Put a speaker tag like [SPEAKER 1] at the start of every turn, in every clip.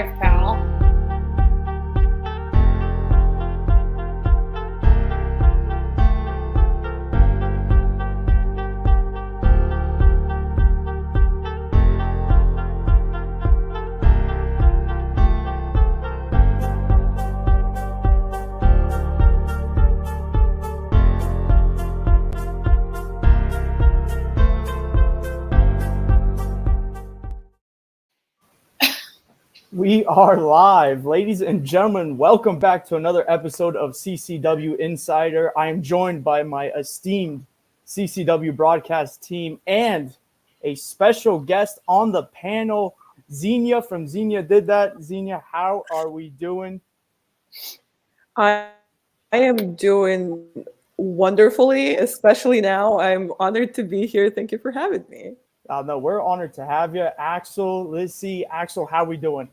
[SPEAKER 1] live, pal.
[SPEAKER 2] We are live. Ladies and gentlemen, welcome back to another episode of CCW Insider. I am joined by my esteemed CCW broadcast team and a special guest on the panel, Xenia from Xenia Did That. Xenia, how are we doing?
[SPEAKER 3] I am doing wonderfully, especially now. I'm honored to be here. Thank you for having me.
[SPEAKER 2] No, we're honored to have you. Axel, Lizzie, Axel, how we doing?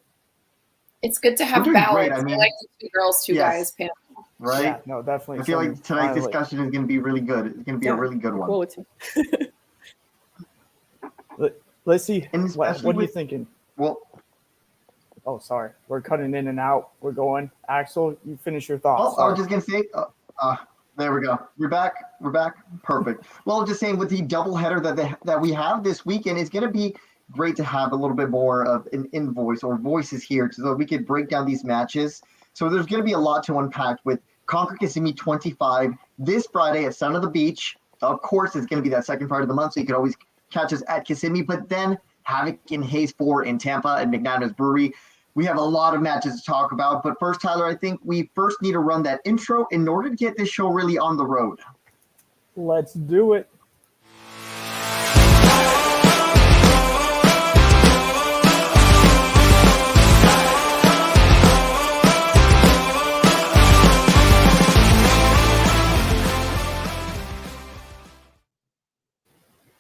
[SPEAKER 1] It's good to have balance. I like the two girls, two guys panel.
[SPEAKER 4] Right?
[SPEAKER 2] Yeah, no, definitely.
[SPEAKER 4] I feel like tonight's discussion is going to be really good. It's going to be a really good one.
[SPEAKER 2] Lizzie, what are you thinking?
[SPEAKER 4] Well,
[SPEAKER 2] oh, sorry. We're cutting in and out. We're going. Axel, you finish your thoughts.
[SPEAKER 4] I was just going to say, there we go. We're back. Perfect. Well, just saying with the doubleheader that we have this weekend, it's going to be great to have a little bit more of an invoice or voices here so that we could break down these matches. So there's going to be a lot to unpack with Conquer Kissimmee 25 this Friday at Sun of the Beach. Of course, it's going to be that second part of the month, so you can always catch us at Kissimmee. But then Havoc in Hayes 4 in Tampa at McNabbin's Brewery. We have a lot of matches to talk about. But first, Tyler, I think we first need to run that intro in order to get this show really on the road.
[SPEAKER 2] Let's do it.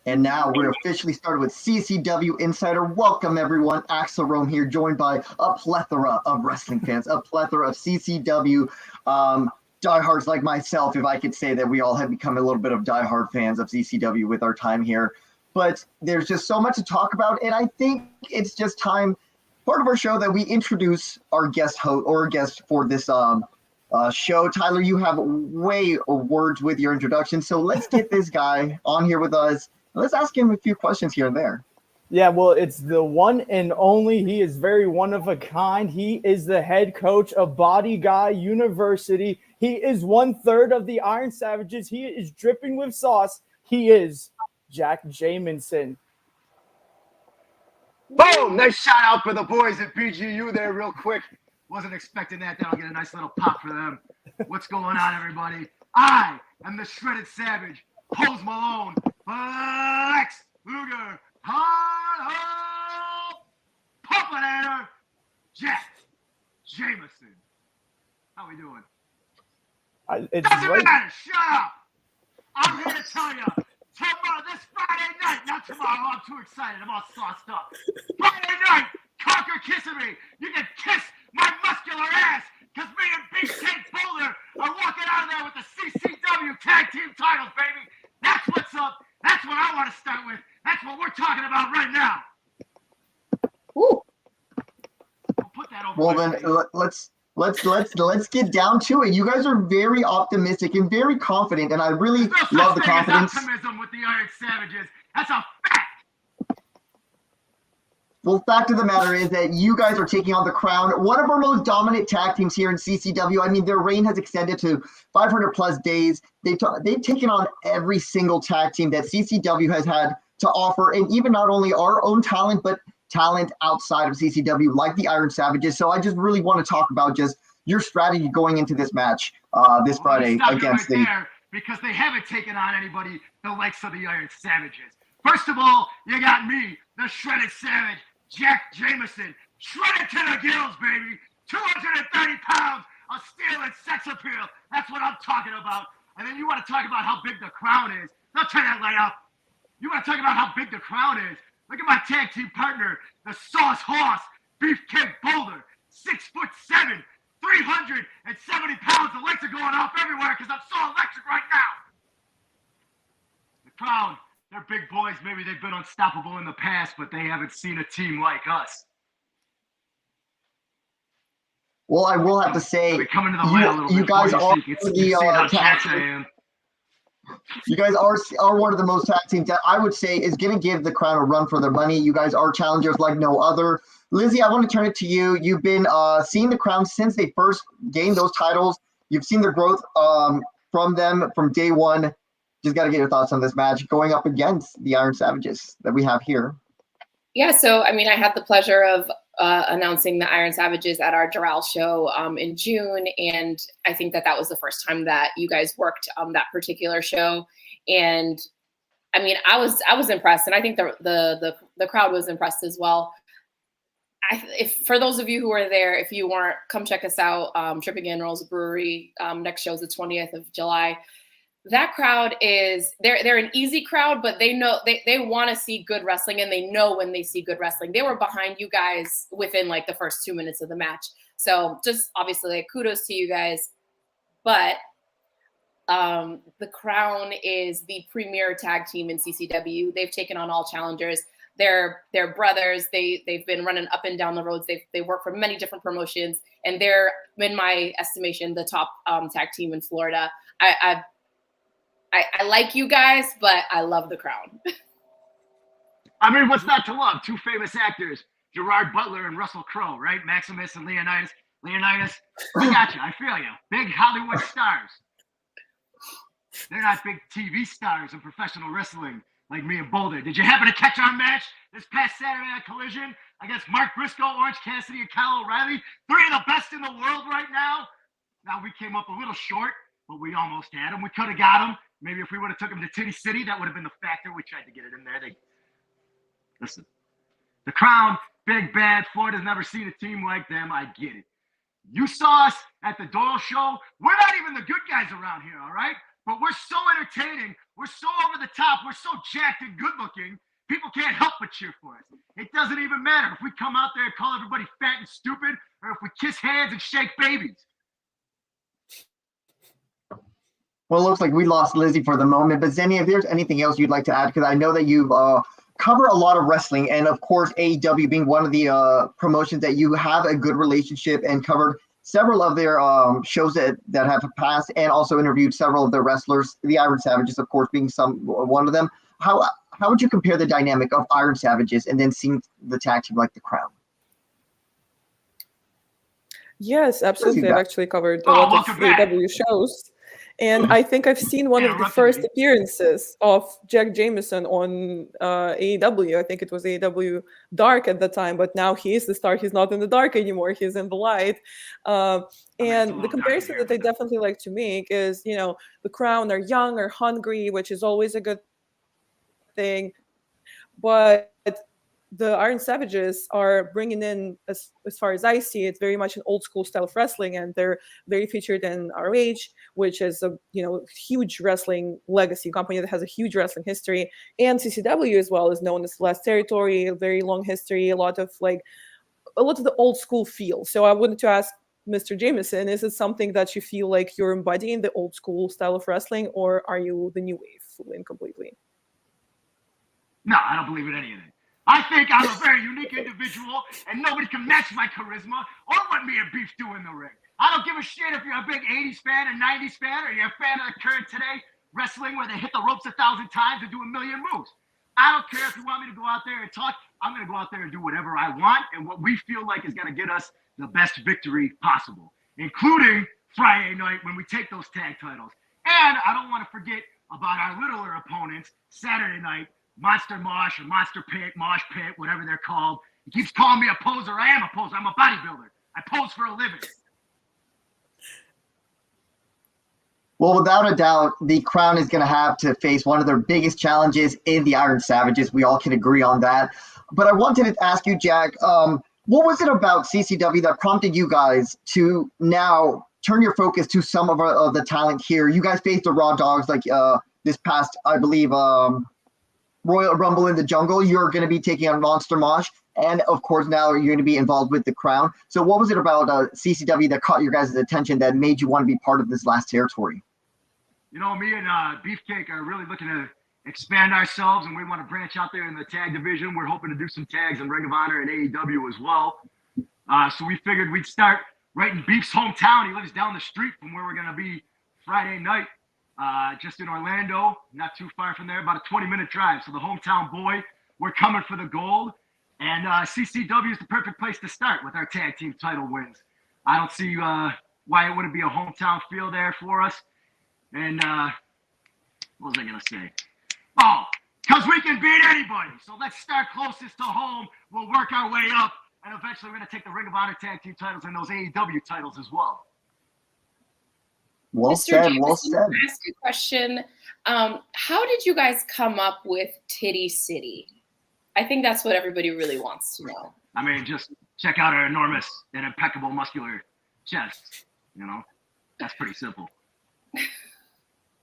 [SPEAKER 4] And now we're officially started with CCW Insider. Welcome, everyone. Axel Rome here, joined by a plethora of wrestling fans, a plethora of CCW diehards like myself, if I could say that we all have become a little bit of diehard fans of CCW with our time here. But there's just so much to talk about, and I think it's just time, part of our show, that we introduce our guest host or guest for this show. Tyler, you have way words with your introduction, so let's get this guy on here with us. Let's ask him a few questions here and there.
[SPEAKER 2] Yeah, well, it's the one and only. He is very one of a kind. He is the head coach of Body Guy University. He is 1/3 of the Iron Savages. He is dripping with sauce. He is Jack Jamison.
[SPEAKER 5] Boom! Nice shout out for the boys at BGU there real quick. Wasn't expecting that. That'll get a nice little pop for them. What's going on, everybody? I am the Shredded Savage, Pose Malone, Lex Luger, Hard Puppinator, Jack Jamison. How we doing? Doesn't matter. Shut up. I'm here to tell you. Tomorrow, this Friday night, not tomorrow. I'm too excited. I'm all sauced up. Friday night, Conquer Kissimmee. You can kiss my muscular ass, because me and Beefcake Boulder are walking out of there with the CCW Tag Team titles, baby. That's what's up. That's what I want to start with. That's what we're talking about right now.
[SPEAKER 4] Ooh.
[SPEAKER 5] We'll put that over.
[SPEAKER 4] Well, then let's get down to it. You guys are very optimistic and very confident, and I really love the confidence.
[SPEAKER 5] Optimism with the Iron Savages. That's a fact.
[SPEAKER 4] Well, fact of the matter is that you guys are taking on the Crown, one of our most dominant tag teams here in CCW. I mean, their reign has extended to 500 plus days. They've taken on every single tag team that CCW has had to offer, and even not only our own talent, but talent outside of CCW, like the Iron Savages. So I just really want to talk about just your strategy going into this match this Friday against
[SPEAKER 5] because they haven't taken on anybody the likes of the Iron Savages. First of all, you got me, the Shredded Savage, Jack Jamison, shredded to the gills, baby. 230 pounds of steel and sex appeal. That's what I'm talking about. And then you want to talk about how big the Crown is. Don't turn that light up. You want to talk about how big the Crown is. Look at my tag team partner, the Sauce Horse, Beefcake Boulder, 6'7", 370 pounds. The lights are going off everywhere because I'm so electric right now. The Crown, they're big boys. Maybe they've been unstoppable in the past, but they haven't seen a team like us.
[SPEAKER 4] Well, I will have to say, you guys are you guys are one of the most tag teams that I would say is going to give the Crown a run for their money. You guys are challengers like no other. Lizzie, I want to turn it to you. You've been seeing the Crown since they first gained those titles. You've seen their growth from them from day one. Just got to get your thoughts on this match going up against the Iron Savages that we have here.
[SPEAKER 1] Yeah, so I mean, I had the pleasure of announcing the Iron Savages at our Doral show in June, and I think that was the first time that you guys worked that particular show. And I mean, I was impressed, and I think the crowd was impressed as well. If for those of you who were there, if you weren't, come check us out. Tripping Annuals Brewery. Next show is the 20th of July. That crowd they're an easy crowd, but they know they want to see good wrestling, and they know when they see good wrestling. They were behind you guys within like the first 2 minutes of the match. So just obviously like kudos to you guys. But the Crown is the premier tag team in CCW. They've taken on all challengers. They're brothers. They've been running up and down the roads. They work for many different promotions, and they're, in my estimation, the top tag team in Florida. I like you guys, but I love the Crown.
[SPEAKER 5] I mean, what's not to love? Two famous actors, Gerard Butler and Russell Crowe, right? Maximus and Leonidas. I got you. I feel you. Big Hollywood stars. They're not big TV stars in professional wrestling like me and Boulder. Did you happen to catch our match this past Saturday at Collision against Mark Briscoe, Orange Cassidy, and Kyle O'Reilly? Three of the best in the world right now. Now, we came up a little short, but we almost had them. We could have got them. Maybe if we would have took them to Titty City, that would have been the factor. We tried to get it in there. Listen, the Crown, big, bad. Florida's never seen a team like them. I get it. You saw us at the Doyle show. We're not even the good guys around here, all right? But we're so entertaining. We're so over the top. We're so jacked and good looking. People can't help but cheer for us. It doesn't even matter if we come out there and call everybody fat and stupid, or if we kiss hands and shake babies.
[SPEAKER 4] Well, it looks like we lost Lizzie for the moment. But Zenny, if there's anything else you'd like to add, because I know that you've covered a lot of wrestling, and of course AEW being one of the promotions that you have a good relationship and covered several of their shows that have passed, and also interviewed several of the wrestlers, the Iron Savages, of course, being one of them. How would you compare the dynamic of Iron Savages and then seeing the tag team like the Crown?
[SPEAKER 3] Yes, absolutely. I've actually covered a lot of AEW shows. And I think I've seen one of the first appearances of Jack Jameson on AEW. I think it was AEW Dark at the time, but now he is the star. He's not in the dark anymore. He's in the light. And the comparison that I definitely like to make is, the Crown are young or hungry, which is always a good thing. But the Iron Savages are bringing in, as far as I see it, very much an old school style of wrestling, and they're very featured in ROH, which is a huge wrestling legacy company that has a huge wrestling history, and CCW as well is known as Last Territory, a very long history, a lot of the old school feel. So I wanted to ask Mr. Jameson, is it something that you feel like you're embodying the old school style of wrestling, or are you the new wave fully and completely?
[SPEAKER 5] No, I don't believe in any of it. I think I'm a very unique individual, and nobody can match my charisma or what me and Beef do in the ring. I don't give a shit if you're a big 80s fan, a 90s fan, or you're a fan of the current today wrestling where they hit the ropes 1,000 times and do a million moves. I don't care if you want me to go out there and talk. I'm going to go out there and do whatever I want and what we feel like is going to get us the best victory possible, including Friday night when we take those tag titles. And I don't want to forget about our littler opponents Saturday night, Monster Mosh or Monster Pit, Mosh Pit, whatever they're called. He keeps calling me a poser. I am a poser. I'm a bodybuilder. I pose for a living.
[SPEAKER 4] Well, without a doubt, the Crown is going to have to face one of their biggest challenges in the Iron Savages. We all can agree on that. But I wanted to ask you, Jack, what was it about CCW that prompted you guys to now turn your focus to some of the talent here? You guys faced the Raw Dogs like this past, I believe, Royal Rumble in the Jungle. You're going to be taking on Monster Mosh, and of course now you're going to be involved with the Crown. So what was it about CCW that caught your guys' attention that made you want to be part of this Last Territory?
[SPEAKER 5] Me and Beefcake are really looking to expand ourselves, and we want to branch out there in the tag division. We're hoping to do some tags in Ring of Honor and AEW as well. So we figured we'd start right in Beef's hometown. He lives down the street from where we're going to be Friday night, just in Orlando, not too far from there, about a 20-minute drive. So the hometown boy, we're coming for the gold. And CCW is the perfect place to start with our tag team title wins. I don't see why it wouldn't be a hometown feel there for us. And what was I going to say? Oh, because we can beat anybody. So let's start closest to home. We'll work our way up. And eventually we're going to take the Ring of Honor tag team titles and those AEW titles as well.
[SPEAKER 4] Well
[SPEAKER 1] Mr.
[SPEAKER 4] said,
[SPEAKER 1] Jameson,
[SPEAKER 4] well said.
[SPEAKER 1] can I ask a question? How did you guys come up with Titty City? I think that's what everybody really wants to know.
[SPEAKER 5] I mean, just check out our enormous and impeccable muscular chest. You know, that's pretty simple.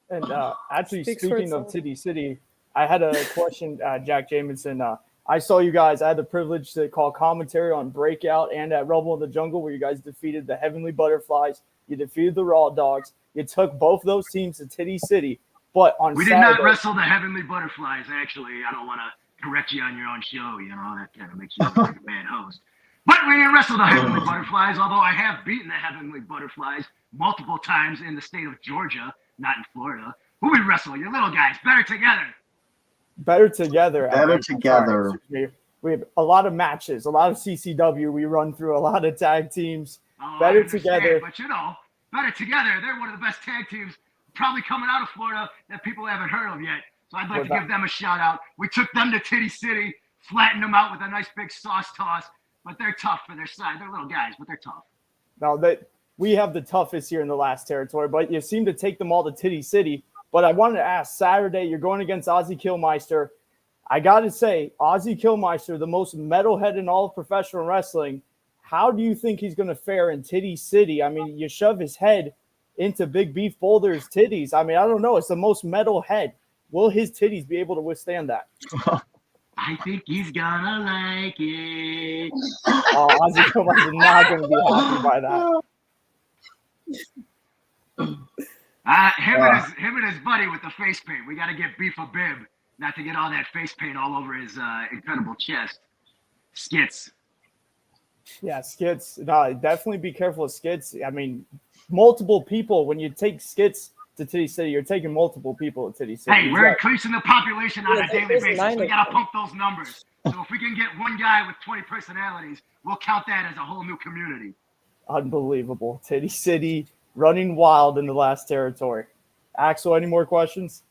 [SPEAKER 2] And actually,
[SPEAKER 3] Speaks for
[SPEAKER 2] speaking of
[SPEAKER 3] itself.
[SPEAKER 2] Titty City, I had a question, Jack Jameson. I saw you guys. I had the privilege to call commentary on Breakout and at Rumble in the Jungle, where you guys defeated the Heavenly Butterflies. You defeated the Raw Dogs. You took both those teams to Titty City. But on
[SPEAKER 5] We did
[SPEAKER 2] Saturday,
[SPEAKER 5] not wrestle the Heavenly Butterflies, actually. I don't want to correct you on your own show. You know, that kind of makes you look like a bad host. But we didn't wrestle the Heavenly Butterflies, although I have beaten the Heavenly Butterflies multiple times in the state of Georgia, not in Florida. Who we wrestle? You little guys. Better together.
[SPEAKER 2] Better together.
[SPEAKER 4] Better together.
[SPEAKER 2] We have a lot of matches, a lot of CCW. We run through a lot of tag teams.
[SPEAKER 5] Oh,
[SPEAKER 2] Better
[SPEAKER 5] I understand,
[SPEAKER 2] together.
[SPEAKER 5] But, you know, better together. They're one of the best tag teams probably coming out of Florida that people haven't heard of yet. So I'd like to give them a shout out. We took them to Titty City, flattened them out with a nice big sauce toss. But they're tough for their side. They're little guys, but they're tough.
[SPEAKER 2] Now that we have the toughest here in the last territory, but you seem to take them all to Titty City. But I wanted to ask, Saturday, you're going against Ozzy Killmeister. I got to say, Ozzy Killmeister, the most metalhead in all of professional wrestling, how do you think he's going to fare in Titty City? I mean, you shove his head into Big Beef Boulder's titties. I mean, I don't know. It's the most metal head. Will his titties be able to withstand that?
[SPEAKER 5] I think he's gonna like it.
[SPEAKER 2] Oh, Ozzy Killmeister not going to be happy by that.
[SPEAKER 5] Him and his buddy with the face paint. We got to get Beef a bib, not to get all that face paint all over his incredible chest. Skits.
[SPEAKER 2] Yeah, Skits. No, definitely be careful of Skits. I mean, multiple people, when you take Skits to Titty City, you're taking multiple people to Titty City.
[SPEAKER 5] Hey, we're increasing the population on a daily
[SPEAKER 3] there's
[SPEAKER 5] basis.
[SPEAKER 3] 9
[SPEAKER 5] We
[SPEAKER 3] of
[SPEAKER 5] got to
[SPEAKER 3] them.
[SPEAKER 5] pump those numbers. So if we can get one guy with 20 personalities, we'll count that as a whole new community.
[SPEAKER 2] Unbelievable. Titty City running wild in the last territory. Axel, any more questions?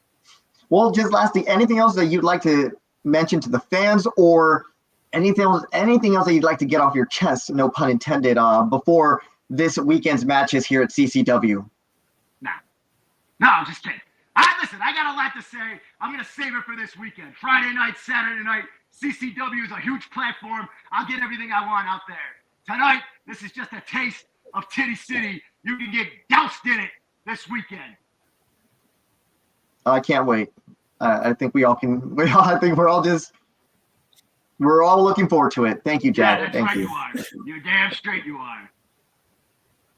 [SPEAKER 4] Well, just lastly, anything else that you'd like to mention to the fans, or anything else that you'd like to get off your chest, no pun intended, before this weekend's matches here at CCW?
[SPEAKER 5] No, I'm just kidding. Listen, I got a lot to say. I'm going to save it for this weekend. Friday night, Saturday night, CCW is a huge platform. I'll get everything I want out there. Tonight, this is just a taste of Titty City. You can get doused in it this weekend.
[SPEAKER 4] I can't wait. I think we all can. I think we're all looking forward to it. Thank you, Jack.
[SPEAKER 5] Yeah, that's
[SPEAKER 4] Thank
[SPEAKER 5] right,
[SPEAKER 4] you.
[SPEAKER 5] you are. You're damn straight you are.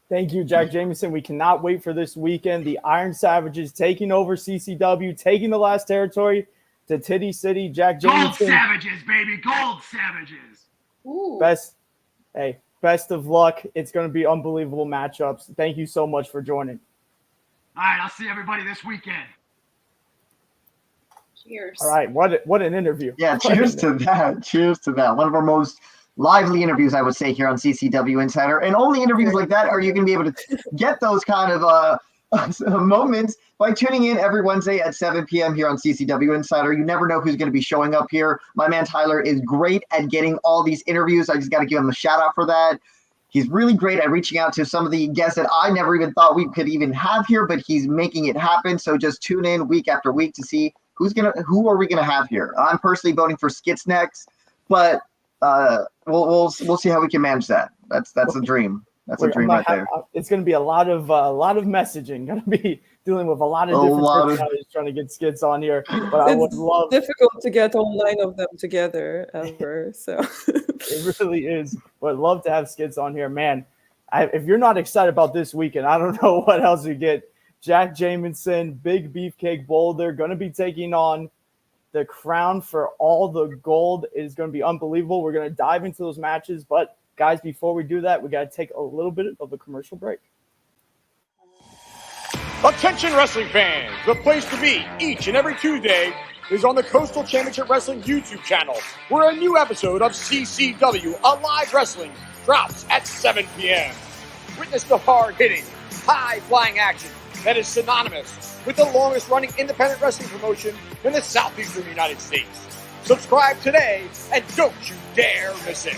[SPEAKER 2] Thank you, Jack Jameson. We cannot wait for this weekend. The Iron Savages taking over CCW, taking the last territory to Titty City. Jack
[SPEAKER 5] Gold
[SPEAKER 2] Jameson.
[SPEAKER 5] Savages, baby. Gold Savages.
[SPEAKER 1] Ooh.
[SPEAKER 2] Best of luck. It's going to be unbelievable matchups. Thank you so much for joining.
[SPEAKER 5] All right, I'll see everybody this weekend.
[SPEAKER 1] Cheers.
[SPEAKER 2] All right, what an interview.
[SPEAKER 4] Yeah, cheers to that. Cheers to that. One of our most lively interviews, I would say, here on CCW Insider. And only interviews like that are you going to be able to get those kind of moments by tuning in every Wednesday at 7 p.m. here on CCW Insider. You never know who's going to be showing up here. My man Tyler is great at getting all these interviews. I just got to give him a shout out for that. He's really great at reaching out to some of the guests that I never even thought we could even have here, but he's making it happen. So just tune in week after week to see who are we gonna have here. I'm personally voting for Skits next, but we'll see how we can manage that. That's a dream. That's a dream right there.
[SPEAKER 2] It's going to be a lot of messaging. Going to be dealing with a lot of different personalities trying to get Skits on here. But I would love.
[SPEAKER 3] Difficult to get all 9 of them together ever. So
[SPEAKER 2] it really is. But love to have Skits on here, man. If you're not excited about this weekend, I don't know what else you get. Jack Jameson, Big Beefcake Boulder, going to be taking on the crown for all the gold. It is going to be unbelievable. We're going to dive into those matches, but guys, before we do that, we got to take a little bit of a commercial break.
[SPEAKER 6] Attention wrestling fans, the place to be each and every Tuesday is on the Coastal Championship Wrestling YouTube channel, where a new episode of CCW Alive Wrestling drops at 7 p.m. Witness the hard-hitting, high-flying action that is synonymous with the longest-running independent wrestling promotion in the southeastern United States. Subscribe today and don't you dare miss it.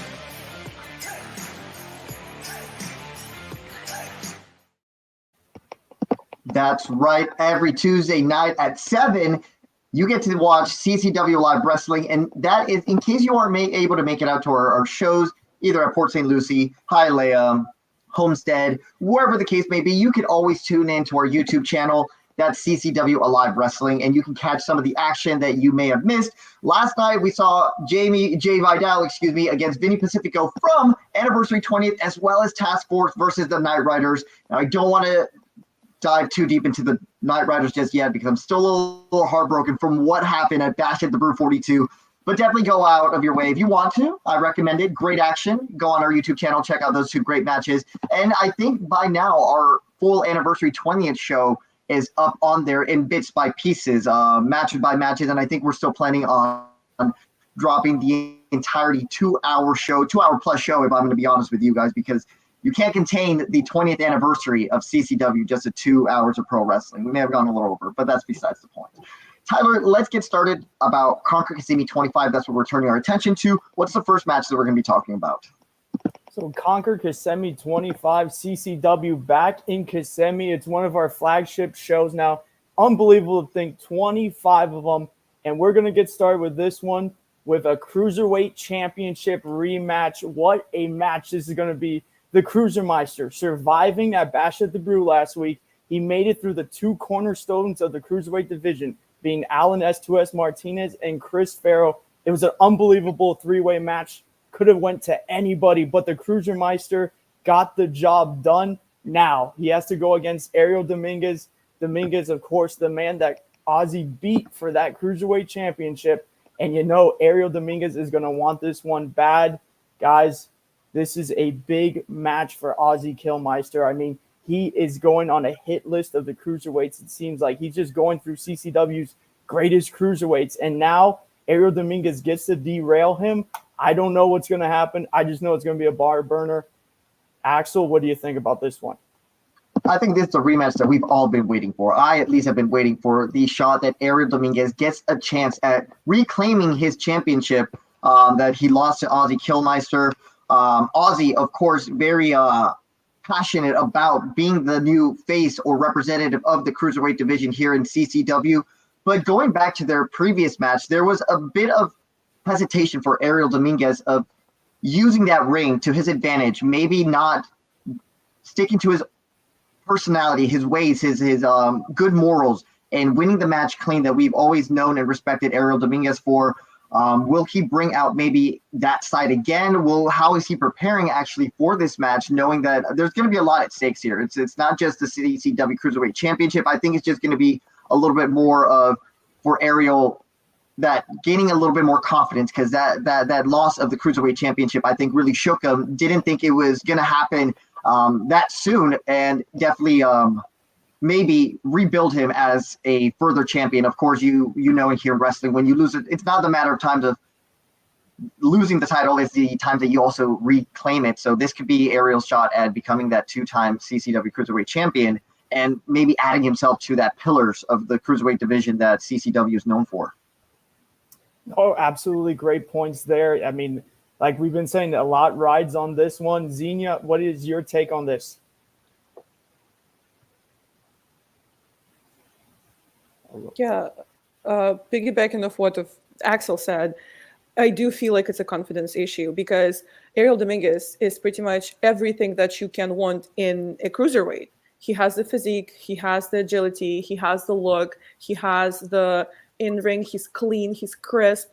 [SPEAKER 4] That's right. Every Tuesday night at 7, you get to watch CCW Live Wrestling. And that is, in case you aren't able to make it out to our shows, either at Port St. Lucie, Hialeah, Homestead, wherever the case may be, you can always tune in to our YouTube channel. That's CCW Alive Wrestling, and you can catch some of the action that you may have missed. Last night, we saw Jay Vidal, against Vinny Pacifico from Anniversary 20th, as well as Task Force versus the Night Riders. Now, I don't want to dive too deep into the Night Riders just yet because I'm still a little heartbroken from what happened at Bash at the Brew 42. But definitely go out of your way if you want to. I recommend it. Great action. Go on our YouTube channel, check out those two great matches. And I think by now our full Anniversary 20th show is up on there in bits by pieces, matches by matches. And I think we're still planning on dropping the entirety 2-hour show, 2-hour plus show, if I'm going to be honest with you guys, because you can't contain the 20th anniversary of CCW just to 2 hours of pro wrestling. We may have gone a little over, but that's besides the point. Tyler, let's get started about Conquer Kissimmee 25. That's what we're turning our attention to. What's the first match that we're going to be talking about?
[SPEAKER 2] So Conquer Kissimmee 25, CCW back in Kissimmee. It's one of our flagship shows now. Unbelievable to think 25 of them. And we're going to get started with this one with a Cruiserweight Championship rematch. What a match this is going to be. The Cruisermeister surviving at Bash at the Brew last week. He made it through the two cornerstones of the Cruiserweight division, being Alan S2S Martinez and Chris Farrow. It was an unbelievable three-way match. Could have went to anybody, but the Cruisermeister got the job done. Now he has to go against Ariel Dominguez. Dominguez, of course, the man that Ozzy beat for that Cruiserweight Championship. And you know Ariel Dominguez is going to want this one bad. Guys, this is a big match for Ozzy Killmeister. I mean, he is going on a hit list of the cruiserweights. It seems like he's just going through CCW's greatest cruiserweights. And now Ariel Dominguez gets to derail him. I don't know what's going to happen. I just know it's going to be a bar burner. Axel, what do you think about this one?
[SPEAKER 4] I think this is a rematch that we've all been waiting for. I at least have been waiting for the shot that Ariel Dominguez gets a chance at reclaiming his championship that he lost to Ozzy Killmeister. Ozzy, of course, very passionate about being the new face or representative of the Cruiserweight division here in CCW. But going back to their previous match, there was a bit of hesitation for Ariel Dominguez of using that ring to his advantage, maybe not sticking to his personality, his ways, his good morals, and winning the match clean that we've always known and respected Ariel Dominguez for. Will he bring out maybe that side again? How is he preparing actually for this match, knowing that there's going to be a lot at stakes here? It's not just the CCW Cruiserweight Championship. I think it's just going to be a little bit more of, for Ariel, that gaining a little bit more confidence, because that loss of the Cruiserweight Championship, I think, really shook him. Didn't think it was going to happen that soon, and definitely maybe rebuild him as a further champion. Of course, you know, here in wrestling, when you lose it, it's not the matter of times of losing the title, it's the time that you also reclaim it. So this could be Ariel's shot at becoming that two-time CCW Cruiserweight champion and maybe adding himself to that pillars of the Cruiserweight division that CCW is known for.
[SPEAKER 2] Oh, absolutely great points there. I mean, like we've been saying, a lot rides on this one. Xenia, what is your take on this?
[SPEAKER 3] Yeah, piggybacking off what Axel said, I do feel like it's a confidence issue because Ariel Dominguez is pretty much everything that you can want in a cruiserweight. He has the physique, he has the agility, he has the look, he has the in-ring, he's clean, he's crisp.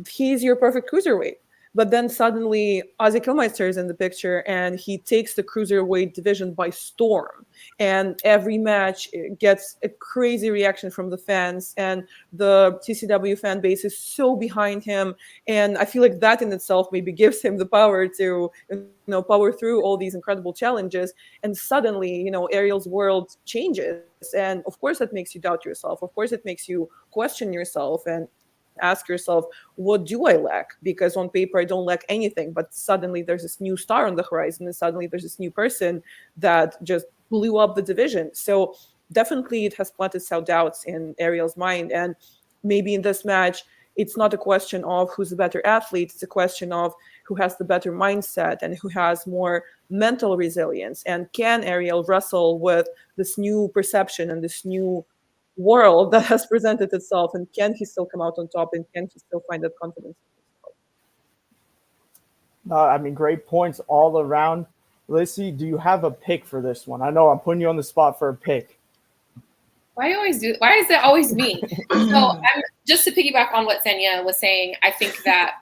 [SPEAKER 3] He's your perfect cruiserweight. But then suddenly Ozzy Killmeister is in the picture, and he takes the cruiserweight division by storm. And every match gets a crazy reaction from the fans, and the CCW fan base is so behind him. And I feel like that in itself maybe gives him the power to, power through all these incredible challenges. And suddenly, Ariel's world changes. And of course, that makes you doubt yourself. Of course, it makes you question yourself and ask yourself, what do I lack? Because on paper, I don't lack anything. But suddenly there's this new star on the horizon, and suddenly there's this new person that just blew up the division. So definitely it has planted self-doubts in Ariel's mind. And maybe in this match, it's not a question of who's a better athlete. It's a question of who has the better mindset and who has more mental resilience. And can Ariel wrestle with this new perception and this new world that has presented itself, and can he still come out on top, and can he still find that confidence in himself?
[SPEAKER 2] Great points all around. Lissy, do you have a pick for this one? I know I'm putting you on the spot for a pick.
[SPEAKER 1] Why is it always me? So just to piggyback on what Xenia was saying, I think that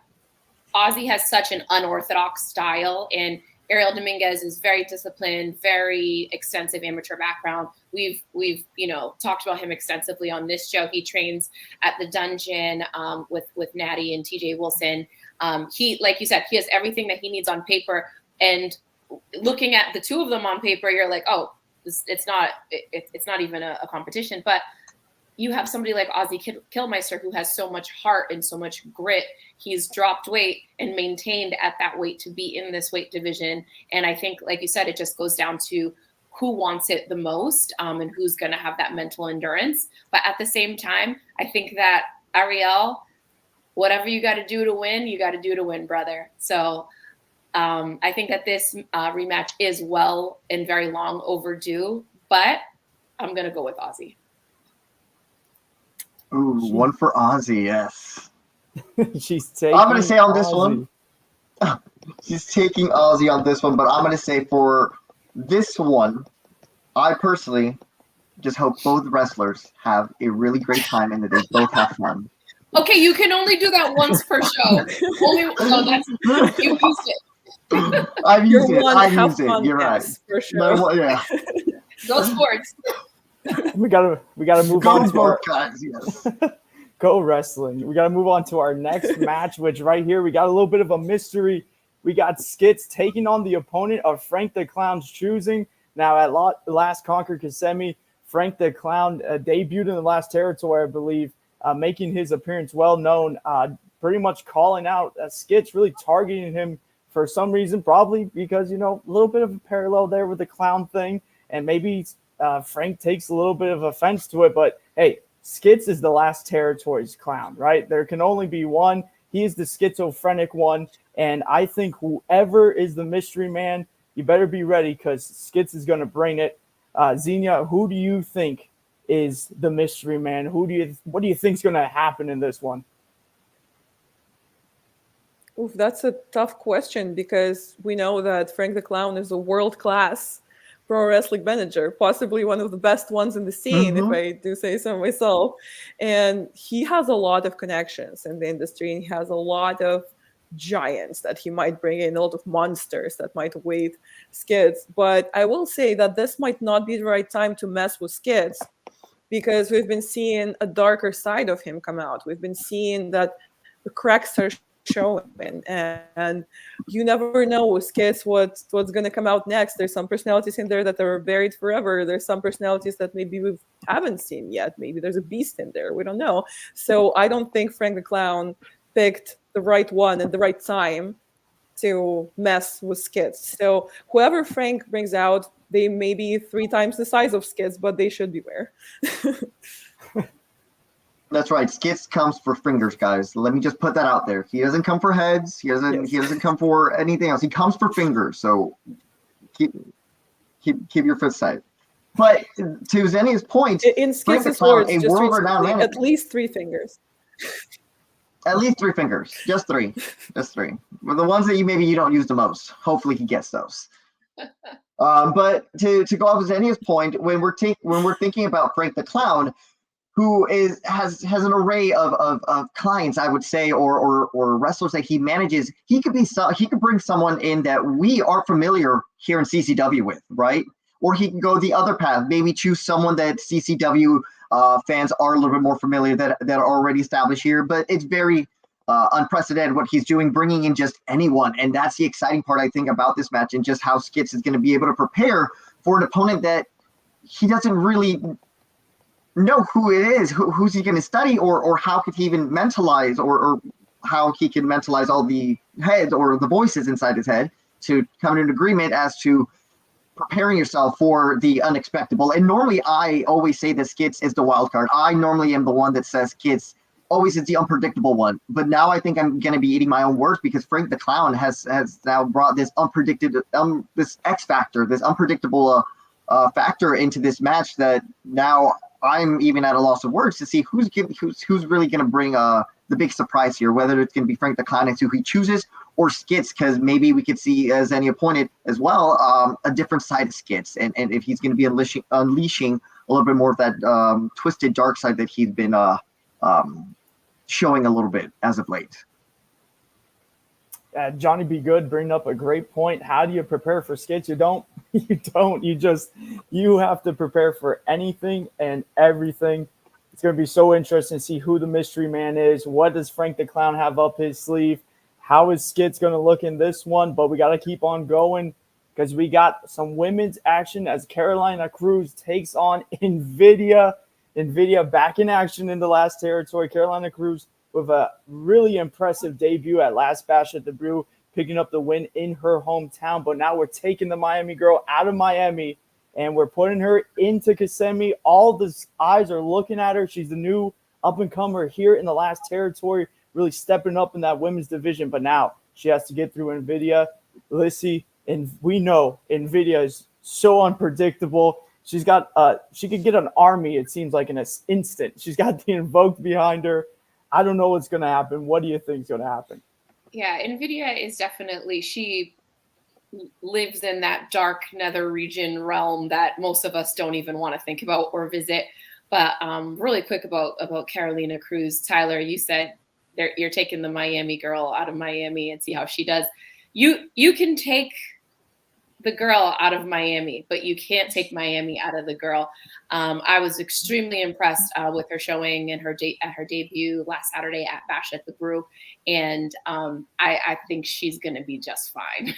[SPEAKER 1] Ozzy has such an unorthodox style, and Ariel Dominguez is very disciplined, very extensive amateur background. We've talked about him extensively on this show. He trains at the Dungeon with Natty and TJ Wilson. He, like you said, he has everything that he needs on paper. And looking at the two of them on paper, you're like, oh, it's not even a competition. But you have somebody like Ozzy Killmeister who has so much heart and so much grit. He's dropped weight and maintained at that weight to be in this weight division. And I think, like you said, it just goes down to who wants it the most and who's going to have that mental endurance. But at the same time, I think that Ariel, whatever you got to do to win, you got to do to win, brother. So I think that this rematch is well and very long overdue, but I'm going to go with Ozzy.
[SPEAKER 4] Ooh, one for Ozzy, yes.
[SPEAKER 2] She's taking
[SPEAKER 4] I'm going to say on this
[SPEAKER 2] Ozzy.
[SPEAKER 4] one, she's taking Ozzy on this one, but I'm going to say for this one, I personally just hope both wrestlers have a really great time and that they both have fun.
[SPEAKER 1] Okay, you can only do that once per show. You used it.
[SPEAKER 4] I've used it. You're right.
[SPEAKER 3] For sure.
[SPEAKER 4] Yeah.
[SPEAKER 1] Go sports.
[SPEAKER 2] We gotta move on to our
[SPEAKER 4] guys, yes.
[SPEAKER 2] Go wrestling. We gotta move on to our next match, which right here we got a little bit of a mystery. We got Skits taking on the opponent of Frank the Clown's choosing. Now at last Conquer Kissimmee, Frank the Clown debuted in the last territory, I believe, making his appearance well known, pretty much calling out Skits, really targeting him for some reason, probably because, a little bit of a parallel there with the clown thing, and maybe Frank takes a little bit of offense to it, but hey, Skits is the last territory's clown, right? There can only be one. He is the schizophrenic one, and I think whoever is the mystery man, you better be ready because Skits is going to bring it. Xenia, who do you think is the mystery man? What do you think is going to happen in this one?
[SPEAKER 3] Oof, that's a tough question because we know that Frank the Clown is a world-class pro wrestling manager, possibly one of the best ones in the scene, if I do say so myself. And he has a lot of connections in the industry, and he has a lot of giants that he might bring in, a lot of monsters that might await Skits. But I will say that this might not be the right time to mess with Skits because we've been seeing a darker side of him come out. We've been seeing that the cracks are showing, and you never know with Skits what's going to come out next. There's some personalities in there that are buried forever. There's some personalities that maybe we haven't seen yet. Maybe there's a beast in there. We don't know. So I don't think Frank the Clown picked the right one at the right time to mess with Skits. So whoever Frank brings out, they may be 3 times the size of Skits, but they should beware.
[SPEAKER 4] That's right. Skits comes for fingers, guys. Let me just put that out there. He doesn't come for heads. He doesn't come for anything else. He comes for fingers. So keep your fist tight. But to Xenia's point,
[SPEAKER 3] in Skits' words, at least 3 fingers.
[SPEAKER 4] At least 3 fingers. Just 3. Just 3. Well, the ones that you don't use the most. Hopefully he gets those. But to go off of Xenia's point, when we're thinking about Frank the Clown, who has an array of clients, I would say, or wrestlers that he manages. He could bring someone in that we aren't familiar here in CCW with, right? Or he can go the other path, maybe choose someone that CCW fans are a little bit more familiar that are already established here. But it's very unprecedented what he's doing, bringing in just anyone, and that's the exciting part I think about this match, and just how Skitz is going to be able to prepare for an opponent that he doesn't really know who it is, who's he going to study, or how could he even mentalize, or how he can mentalize all the heads or the voices inside his head to come to an agreement as to preparing yourself for the unexpected. And normally I always say that Skitz is the wild card. I normally am the one that says Skitz always is the unpredictable one. But now I think I'm going to be eating my own words, because Frank the Clown has now brought this this X factor, this unpredictable factor into this match, that now I'm even at a loss of words to see who's really going to bring the big surprise here, whether it's going to be Frank the Clown, who he chooses, or Skitz, because maybe we could see, as any opponent as well, a different side of Skitz, and if he's going to be unleashing a little bit more of that twisted dark side that he's been showing a little bit as of late.
[SPEAKER 2] Johnny B. Good bringing up a great point. How do you prepare for Skitz? You don't. You have to prepare for anything and everything. It's going to be so interesting to see who the mystery man is. What does Frank the Clown have up his sleeve? How is Skitz going to look in this one? But we got to keep on going, because we got some women's action as Carolina Cruz takes on NVIDIA. NVIDIA back in action in the last territory. Carolina Cruz with a really impressive debut at last Bash at the Brew, picking up the win in her hometown. But now we're taking the Miami girl out of Miami, and we're putting her into Kissimmee. All the eyes are looking at her. She's the new up-and-comer here in the last territory, really stepping up in that women's division. But now she has to get through NVIDIA. Lissy, and we know NVIDIA is so unpredictable. She's got she could get an army, it seems like, in an instant. She's got the Invoked behind her. I don't know what's going to happen. What do you think is going to happen?
[SPEAKER 1] Yeah, NVIDIA is definitely, she lives in that dark nether region realm that most of us don't even want to think about or visit. But really quick about Carolina Cruz. Tyler, you said you're taking the Miami girl out of Miami and see how she does. You can take the girl out of Miami, but you can't take Miami out of the girl. I was extremely impressed with her showing and her debut last Saturday at Bash at the Brew, and I think she's going to be just fine.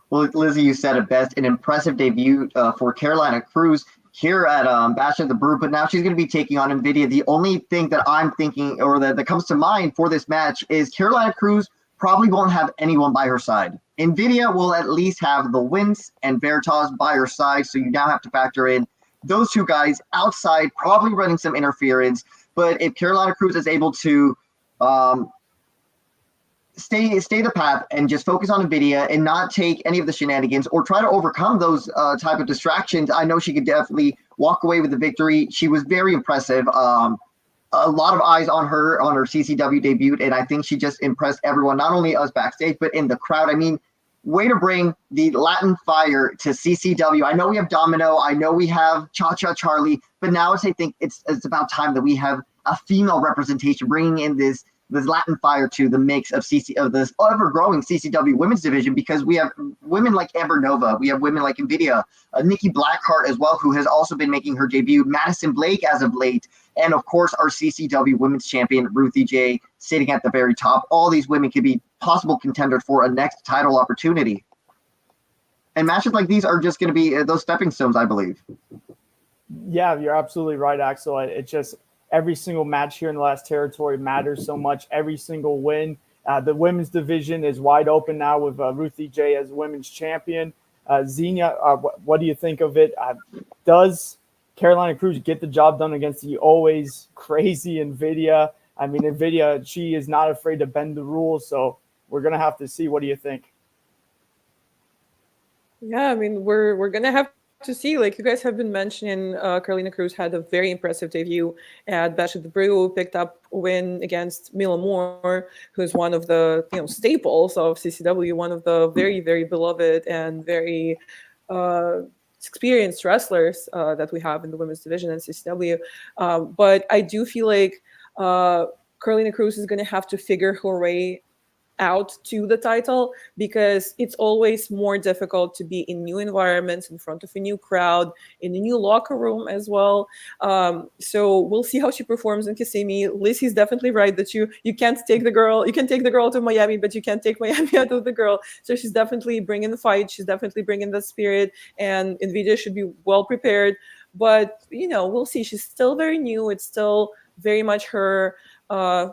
[SPEAKER 4] Well, Lizzie, you said it best. An impressive debut for Carolina Cruz here at Bash at the Brew, but now she's going to be taking on NVIDIA. The only thing that I'm thinking, or that comes to mind for this match, is Carolina Cruz probably won't have anyone by her side. NVIDIA will at least have the Wince and Veritas by her side, so you now have to factor in those two guys outside, probably running some interference. But if Carolina Cruz is able to stay the path and just focus on NVIDIA and not take any of the shenanigans or try to overcome those type of distractions, I know she could definitely walk away with the victory. She was very impressive. A lot of eyes on her CCW debut, and I think she just impressed everyone, not only us backstage, but in the crowd. I mean, way to bring the Latin fire to CCW. I know we have Domino, I know we have Cha-Cha Charlie, but now I think it's about time that we have a female representation, bringing in this Latin fire to the mix of this ever-growing CCW women's division, because we have women like Amber Nova, we have women like NVIDIA, Nikki Blackheart as well, who has also been making her debut, Madison Blake as of late, and of course our CCW women's champion, Ruthie J, sitting at the very top. All these women could be possible contenders for a next title opportunity. And matches like these are just going to be those stepping stones, I believe.
[SPEAKER 2] Yeah, you're absolutely right, Axel. It's just every single match here in the last territory matters so much. Every single win. The women's division is wide open now with Ruthie J as women's champion. Xenia, what do you think of it? Does Carolina Cruz get the job done against the always crazy NVIDIA? I mean, NVIDIA, she is not afraid to bend the rules, so we're going to have to see. What do you think?
[SPEAKER 3] Yeah, I mean, we're going to have to see. Like you guys have been mentioning, Carolina Cruz had a very impressive debut at Bash at the Brew, picked up a win against Mila Moore, who's one of the staples of CCW, one of the very, very beloved and very experienced wrestlers that we have in the women's division in CCW. But I do feel like Carolina Cruz is going to have to figure her way out to the title, because it's always more difficult to be in new environments, in front of a new crowd, in a new locker room as well. So we'll see how she performs in Kissimmee. Lizzie's definitely right that you can't take the girl. You can take the girl to Miami, but you can't take Miami out of the girl. So she's definitely bringing the fight. She's definitely bringing the spirit, and Nvidia should be well prepared. But we'll see. She's still very new. It's still very much her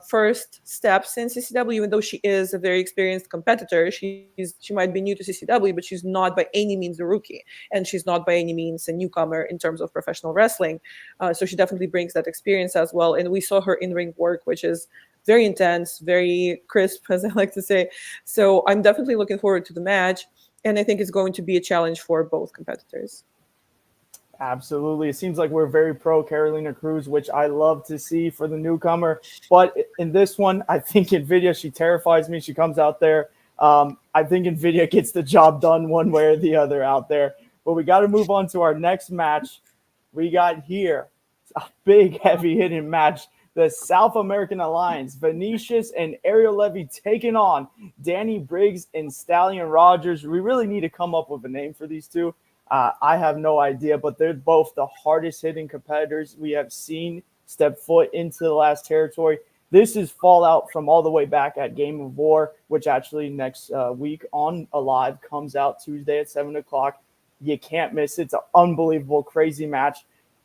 [SPEAKER 3] first steps in CCW, even though she is a very experienced competitor. She might be new to CCW, but she's not by any means a rookie, and she's not by any means a newcomer in terms of professional wrestling. So she definitely brings that experience as well. And we saw her in-ring work, which is very intense, very crisp, as I like to say. So I'm definitely looking forward to the match, and I think it's going to be a challenge for both competitors.
[SPEAKER 2] Absolutely. It seems like we're very pro Carolina Cruz, which I love to see for the newcomer. But in this one, I think Nvidia, she terrifies me. She comes out there. I think Nvidia gets the job done one way or the other out there. But we got to move on to our next match. We got here a big, heavy-hitting match. The South American Alliance, Vinicius and Ariel Levy taking on Danny Briggs and Stallion Rogers. We really need to come up with a name for these two. I have no idea, but they're both the hardest hitting competitors we have seen step foot into the last territory. This is fallout from all the way back at Game of War, which actually next week on Alive comes out Tuesday at 7 o'clock. You can't miss it. It's an unbelievable, crazy match.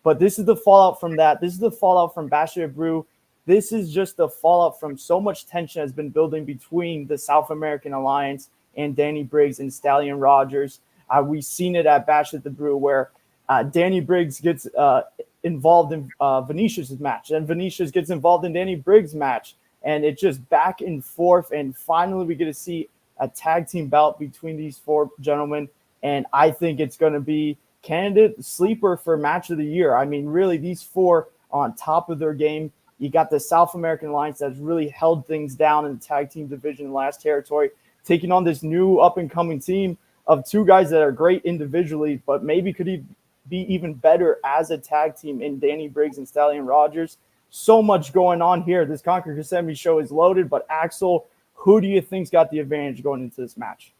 [SPEAKER 2] But this is the fallout from that. This is the fallout from Basher Brew. This is just the fallout from so much tension has been building between the South American Alliance and Danny Briggs and Stallion Rogers. We've seen it at Bash at the Brew where Danny Briggs gets involved in Vinicius' match, and Vinicius gets involved in Danny Briggs' match, and it's just back and forth, and finally we get to see a tag team bout between these four gentlemen, and I think it's going to be candidate sleeper for match of the year. I mean, really, these four are on top of their game. You got the South American Alliance that's really held things down in the tag team division in the last territory, taking on this new up-and-coming team of two guys that are great individually, but maybe could be even better as a tag team in Danny Briggs and Stallion Rogers. So much going on here. This Conquer Kissimmee show is loaded, but Axel, who do you think's got the advantage going into this match?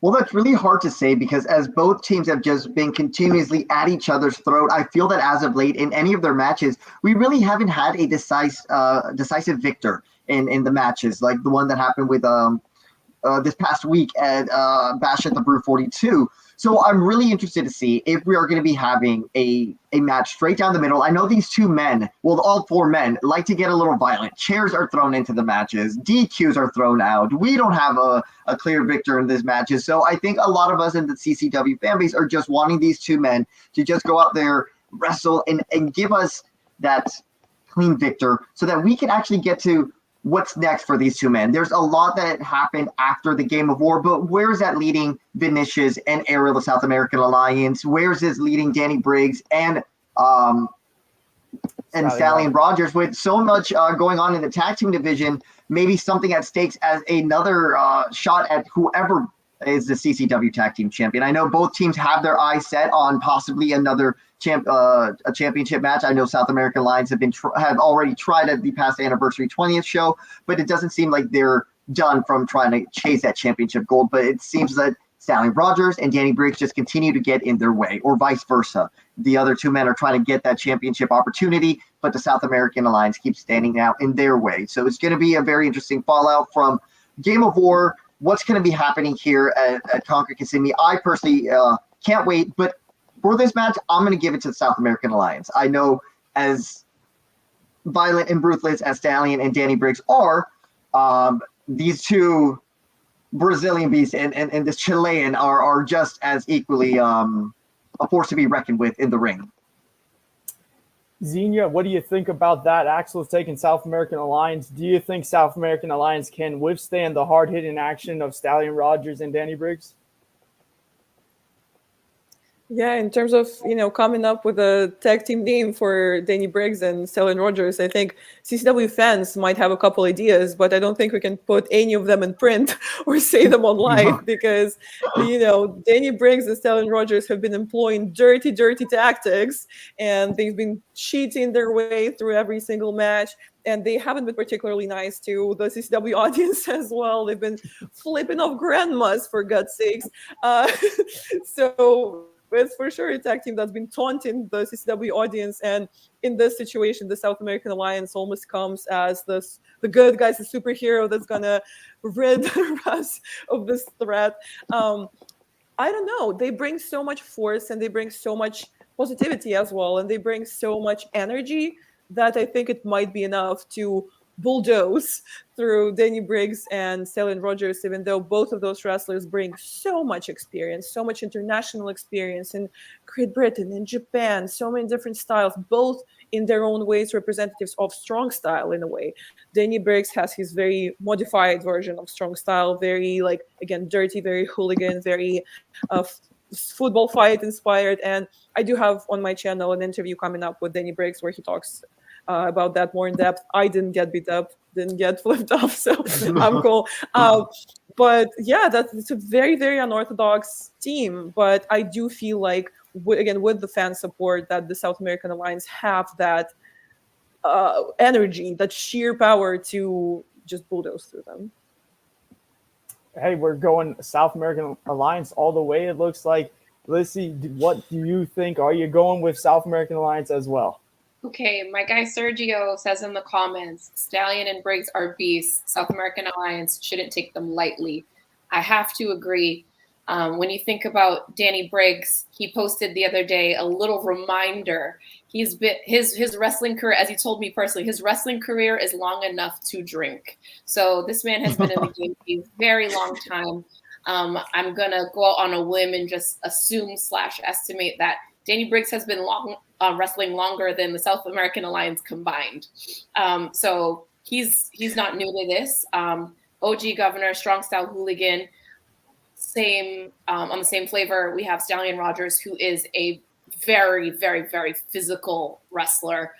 [SPEAKER 4] Well, that's really hard to say because as both teams have just been continuously at each other's throat, I feel that as of late in any of their matches, we really haven't had a decisive victor in the matches, like the one that happened with this past week at Bash at the Brew 42. So I'm really interested to see if we are going to be having a match straight down the middle. I know these two men, well, all four men, like to get a little violent. Chairs are thrown into the matches. DQs are thrown out. We don't have a clear victor in these matches. So I think a lot of us in the CCW fan base are just wanting these two men to just go out there, wrestle, and give us that clean victor so that we can actually get to what's next for these two men. There's a lot that happened after the Game of War, but where is that leading Vinicius and Ariel, the South American Alliance? Where's this leading Danny Briggs and Stallion Rogers? With so much going on in the tag team division, maybe something at stakes as another shot at whoever is the CCW tag team champion. I know both teams have their eyes set on possibly another a championship match. I know South American Alliance have already tried at the past anniversary 20th show, but it doesn't seem like they're done from trying to chase that championship gold. But it seems that Stallion Rogers and Danny Briggs just continue to get in their way, or vice versa. The other two men are trying to get that championship opportunity, but the South American Alliance keeps standing out in their way. So it's going to be a very interesting fallout from Game of War. What's going to be happening here at Conquer Kissimmee? I personally can't wait, but for this match, I'm going to give it to the South American Alliance. I know as violent and ruthless as Stallion and Danny Briggs are, these two Brazilian beasts and this Chilean are just as equally a force to be reckoned with in the ring.
[SPEAKER 2] Xenia, what do you think about that? Axel's taking South American Alliance. Do you think South American Alliance can withstand the hard-hitting action of Stallion Rogers and Danny Briggs?
[SPEAKER 3] Yeah, in terms of, coming up with a tag team name for Danny Briggs and Stellan Rogers, I think CCW fans might have a couple ideas, but I don't think we can put any of them in print or say them on live because, Danny Briggs and Stellan Rogers have been employing dirty, dirty tactics, and they've been cheating their way through every single match. And they haven't been particularly nice to the CCW audience as well. They've been flipping off grandmas, for God's sakes. So it's for sure a tag team that's been taunting the CCW audience. And in this situation, the South American Alliance almost comes as the good guys, the superhero that's going to rid us of this threat. I don't know. They bring so much force and they bring so much positivity as well. And they bring so much energy that I think it might be enough to bulldoze through Danny Briggs and Stellan Rogers, even though both of those wrestlers bring so much experience, so much international experience in Great Britain, in Japan, so many different styles, both in their own ways representatives of strong style in a way. Danny Briggs has his very modified version of strong style, very, again, dirty, very hooligan, very football fight inspired. And I do have on my channel an interview coming up with Danny Briggs where he talks about that more in depth. I didn't get beat up, didn't get flipped off, so I'm cool. But yeah, it's a very, very unorthodox team. But I do feel like, again, with the fan support, that the South American Alliance have that energy, that sheer power to just bulldoze through them.
[SPEAKER 2] Hey, we're going South American Alliance all the way, it looks like. Lissy, what do you think? Are you going with South American Alliance as well?
[SPEAKER 1] Okay, my guy Sergio says in the comments, Stallion and Briggs are beasts. South American Alliance shouldn't take them lightly. I have to agree. When you think about Danny Briggs, he posted the other day a little reminder. He's been his wrestling career, as he told me personally, his wrestling career is long enough to drink. So this man has been in the game a very long time. I'm gonna go out on a whim and just assume/estimate that Danny Briggs has been wrestling longer than the South American Alliance combined. So he's not new to this. OG Governor, strong style hooligan, on the same flavor. We have Stallion Rogers, who is a very, very, very physical wrestler.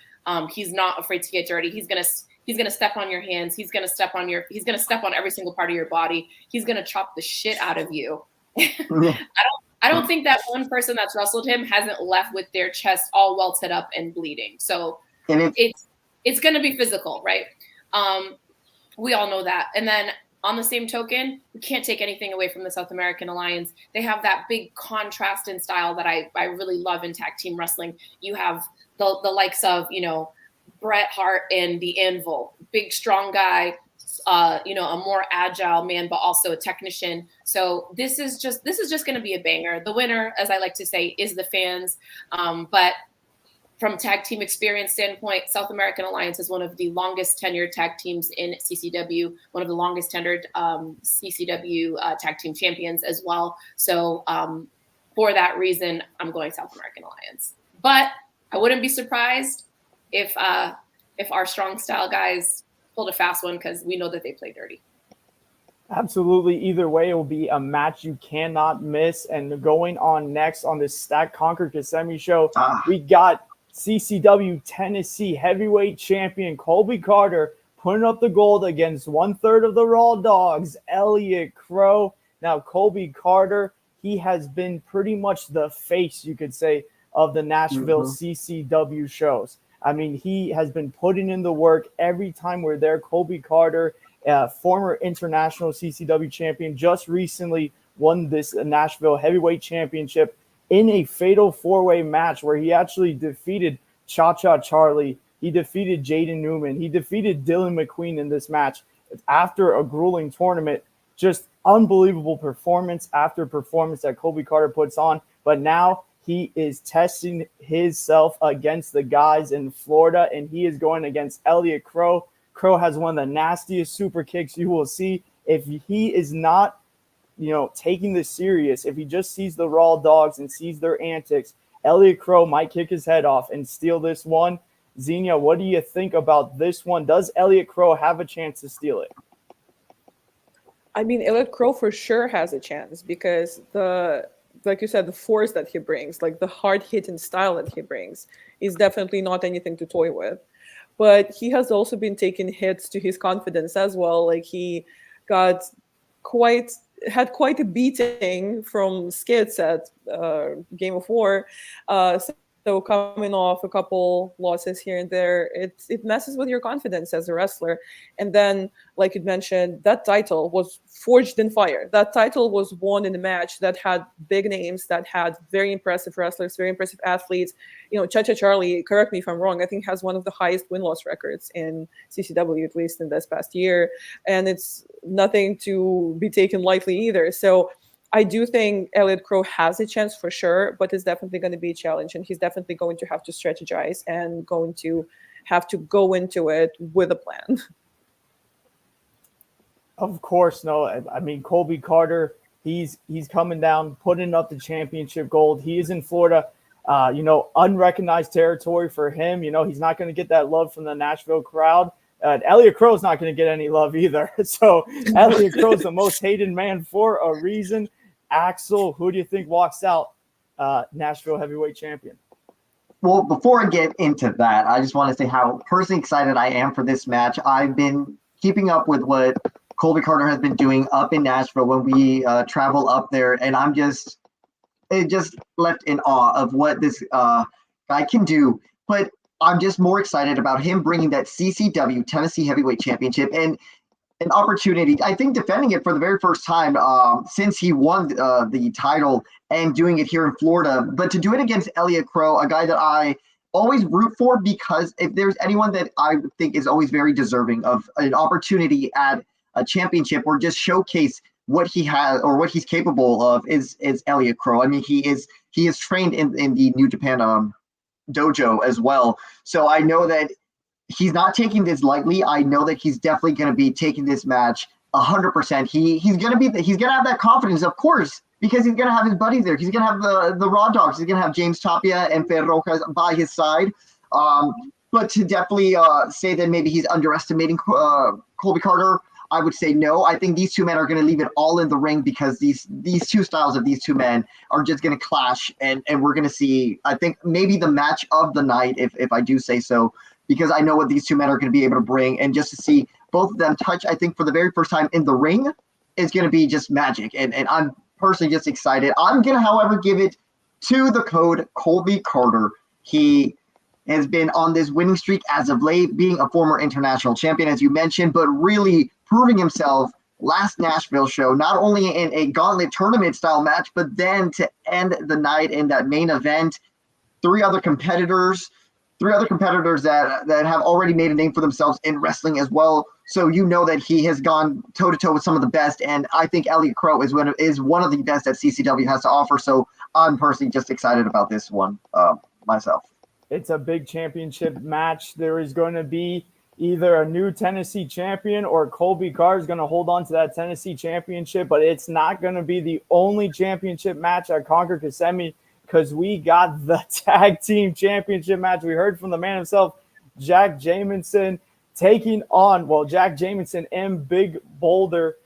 [SPEAKER 1] He's not afraid to get dirty. He's gonna step on your hands. He's gonna step on every single part of your body. He's gonna chop the shit out of you. I don't think that one person that's wrestled him hasn't left with their chest all welted up and bleeding. So it's going to be physical, right? We all know that. And then on the same token, we can't take anything away from the South American Alliance. They have that big contrast in style that I really love in tag team wrestling. You have the likes of, Bret Hart and the Anvil, big, strong guy, a more agile man, but also a technician. So this is just going to be a banger. The winner, as I like to say, is the fans. But from tag team experience standpoint, South American Alliance is one of the longest tenured tag teams in CCW, one of the longest tenured CCW tag team champions as well. So for that reason, I'm going South American Alliance. But I wouldn't be surprised if our strong style guys pulled a fast one, because we know that they play dirty.
[SPEAKER 2] Absolutely. Either way, it will be a match you cannot miss. And going on next on this Stack Conquer Kissimmee show, we got CCW Tennessee heavyweight champion Colby Carter putting up the gold against 1/3 of the Raw Dogs, Elliot Crow. Now, Colby Carter, he has been pretty much the face, you could say, of the Nashville CCW shows. I mean, he has been putting in the work every time we're there. Colby Carter, former international CCW champion, just recently won this Nashville heavyweight championship in a fatal four-way match where he actually defeated Cha-Cha Charlie. He defeated Jaden Newman. He defeated Dylan McQueen in this match after a grueling tournament. Just unbelievable performance after performance that Colby Carter puts on. But now he is testing himself against the guys in Florida, and he is going against Elliot Crow. Crow has one of the nastiest super kicks you will see. If he is not, taking this serious, if he just sees the Raw Dogs and sees their antics, Elliot Crow might kick his head off and steal this one. Xenia, what do you think about this one? Does Elliot Crow have a chance to steal it?
[SPEAKER 3] I mean, Elliot Crow for sure has a chance because like you said, the force that he brings, like the hard-hitting style that he brings, is definitely not anything to toy with. But he has also been taking hits to his confidence as well. Like he had quite a beating from Skids at Game of War. So coming off a couple losses here and there, it messes with your confidence as a wrestler. And then, like you mentioned, that title was forged in fire. That title was won in a match that had big names, that had very impressive wrestlers, very impressive athletes. You know, Cha-Cha Charlie, correct me if I'm wrong, I think has one of the highest win-loss records in CCW, at least in this past year. And it's nothing to be taken lightly either. So I do think Elliot Crow has a chance for sure, but it's definitely going to be a challenge, and he's definitely going to have to strategize and going to have to go into it with a plan.
[SPEAKER 2] Of course, no. I mean, Colby Carter, he's coming down, putting up the championship gold. He is in Florida, unrecognized territory for him. You know, he's not going to get that love from the Nashville crowd. Elliot Crow's not going to get any love either. So Elliot Crow's the most hated man for a reason. Axel, who do you think walks out Nashville heavyweight champion?
[SPEAKER 4] Well, before I get into that, I just want to say how personally excited I am for this match. I've been keeping up with what Colby Carter has been doing up in Nashville when we travel up there, and it just left in awe of what this guy can do. But I'm just more excited about him bringing that CCW Tennessee Heavyweight Championship and an opportunity, I think, defending it for the very first time since he won the title and doing it here in Florida. But to do it against Elliot Crow, a guy that I always root for, because if there's anyone that I think is always very deserving of an opportunity at a championship or just showcase what he has or what he's capable of, is Elliot Crow. I mean, he is trained in the New Japan dojo as well. So I know that he's not taking this lightly. I know that he's definitely going to be taking this match 100%. He's going to have that confidence, of course, because he's going to have his buddies there. He's going to have the Raw Dogs. He's going to have James Tapia and Fer Rojas by his side. But to definitely say that maybe he's underestimating Colby Carter, I would say no. I think these two men are going to leave it all in the ring, because these two styles of these two men are just going to clash, and we're going to see, I think, maybe the match of the night, if I do say so, because I know what these two men are going to be able to bring, and just to see both of them touch, I think, for the very first time in the ring is going to be just magic, and I'm personally just excited. I'm going to, however, give it to the code Colby Carter. He has been on this winning streak as of late, being a former international champion, as you mentioned, but really proving himself last Nashville show, not only in a gauntlet tournament style match, but then to end the night in that main event, three other competitors that have already made a name for themselves in wrestling as well. So you know that he has gone toe-to-toe with some of the best, and I think Elliot Crow is one of the best that CCW has to offer. So I'm personally just excited about this one myself.
[SPEAKER 2] It's a big championship match. There is going to be either a new Tennessee champion or Colby Carter is going to hold on to that Tennessee championship, but it's not going to be the only championship match at Concord Kissimmee, because we got the tag team championship match. We heard from the man himself, Jack Jamison, Jack Jamison and Big Boulder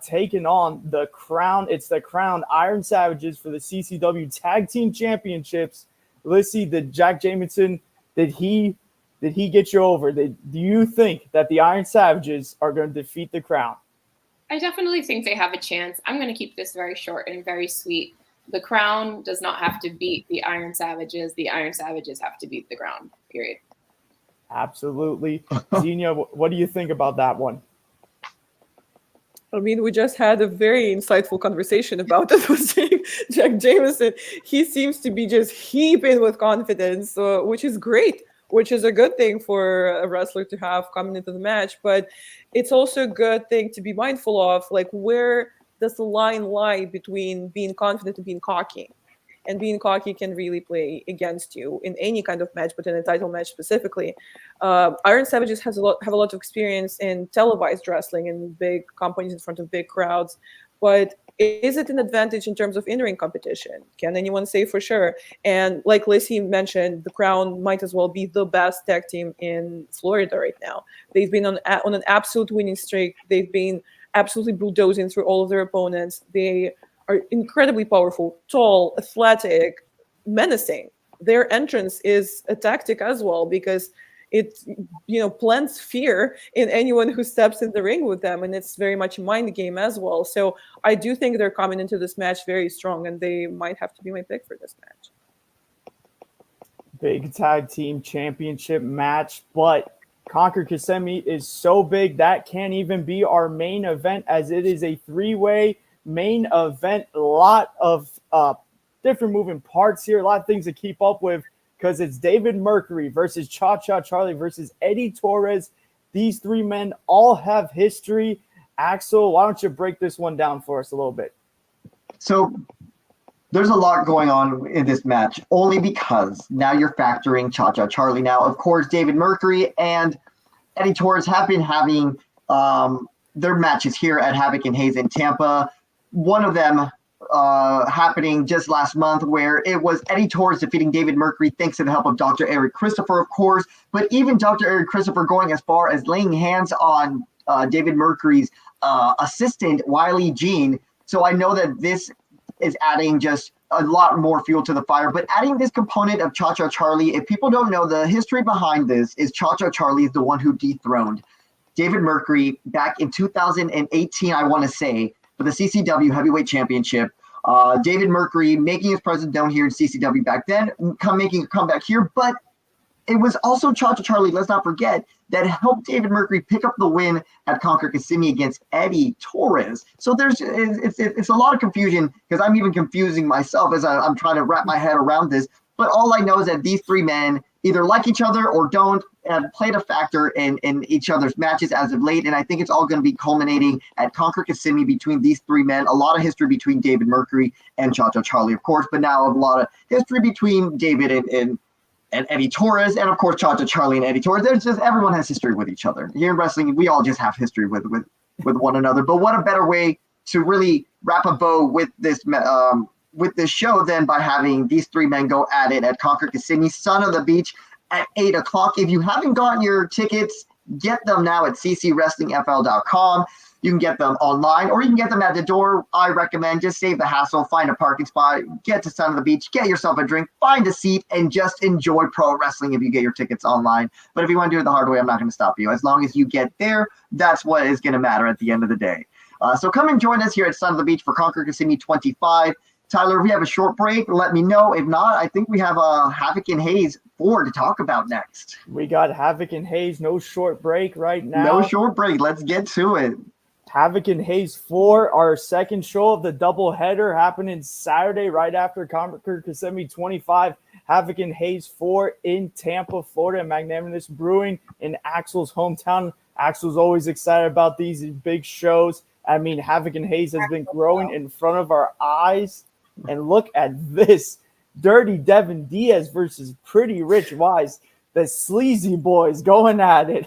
[SPEAKER 2] taking on the Crown. It's the Crown Iron Savages for the CCW Tag Team Championships. Lissy, did Jack Jamison, did he get you over? Do you think that the Iron Savages are going to defeat the Crown?
[SPEAKER 1] I definitely think they have a chance. I'm going to keep this very short and very sweet. The Crown does not have to beat the Iron Savages. The Iron Savages have to beat the Crown, period.
[SPEAKER 2] Absolutely. Xenia, what do you think about that one?
[SPEAKER 3] I mean, we just had a very insightful conversation about it with Jack Jamison. He seems to be just heaping with confidence, which is great, which is a good thing for a wrestler to have coming into the match. But it's also a good thing to be mindful of, like, where does the line lie between being confident and being cocky? And being cocky can really play against you in any kind of match, but in a title match specifically. Iron Savages have a lot of experience in televised wrestling and big companies in front of big crowds. But is it an advantage in terms of in-ring competition? Can anyone say for sure? And like Lissy mentioned, the Crown might as well be the best tag team in Florida right now. They've been on an absolute winning streak. They've been absolutely bulldozing through all of their opponents. They are incredibly powerful, tall, athletic, menacing. Their entrance is a tactic as well, because it plants fear in anyone who steps in the ring with them, and it's very much a mind game as well. So I do think they're coming into this match very strong, and they might have to be my pick for this match.
[SPEAKER 2] Big tag team championship match, but Conquer Kissimmee is so big that can't even be our main event, as it is a 3-way main event. A lot of different moving parts here, a lot of things to keep up with, because it's David Mercury versus Cha-Cha Charlie versus Eddie Torres. These three men all have history. Axel, why don't you break this one down for us a little bit?
[SPEAKER 4] So there's a lot going on in this match, only because now you're factoring Cha-Cha Charlie. Now, of course, David Mercury and Eddie Torres have been having their matches here at Havoc and Hayes in Tampa. One of them happening just last month, where it was Eddie Torres defeating David Mercury thanks to the help of Dr. Eric Christopher, of course. But even Dr. Eric Christopher going as far as laying hands on David Mercury's assistant, Wiley Jean. So I know that this is adding just a lot more fuel to the fire. But adding this component of Cha-Cha Charlie, if people don't know, the history behind this is Cha-Cha Charlie is the one who dethroned David Mercury back in 2018, I want to say, for the CCW Heavyweight Championship. David Mercury making his presence down here in CCW back then, making a comeback here. But it was also Cha-Cha Charlie, let's not forget, that helped David Mercury pick up the win at Conquer Kissimmee against Eddie Torres. So it's a lot of confusion, because I'm even confusing myself as I'm trying to wrap my head around this. But all I know is that these three men either like each other or don't, have played a factor in each other's matches as of late. And I think it's all going to be culminating at Conquer Kissimmee between these three men. A lot of history between David Mercury and Cha-Cha Charlie, of course, but now a lot of history between David and Eddie Torres, and of course Cha-Cha Charlie and Eddie Torres. There's just, everyone has history with each other. Here in wrestling, we all just have history with one another. But what a better way to really wrap a bow with this show than by having these three men go at it at Conquer Kissimmee, Son of the Beach, at 8 o'clock. If you haven't gotten your tickets, get them now at ccwrestlingfl.com. You can get them online, or you can get them at the door. I recommend just save the hassle, find a parking spot, get to Son of the Beach, get yourself a drink, find a seat, and just enjoy pro wrestling if you get your tickets online. But if you want to do it the hard way, I'm not going to stop you. As long as you get there, that's what is going to matter at the end of the day. So come and join us here at Son of the Beach for Conquer Kissimmee 25. Tyler, if we have a short break, let me know. If not, I think we have Havoc and Hayes 4 to talk about next.
[SPEAKER 2] We got Havoc and Hayes, no short break right now.
[SPEAKER 4] No short break. Let's get to it.
[SPEAKER 2] Havoc and Hayes 4, our second show of the doubleheader, happening Saturday right after Conquer Kissimmee 25. Havoc and Hayes 4 in Tampa, Florida, Magnanimous Brewing in Axel's hometown. Axel's always excited about these big shows. I mean, Havoc and Hayes has been growing in front of our eyes. And look at this. Dirty Devin Diaz versus Pretty Rich Wise. The Sleazy Boys going at it.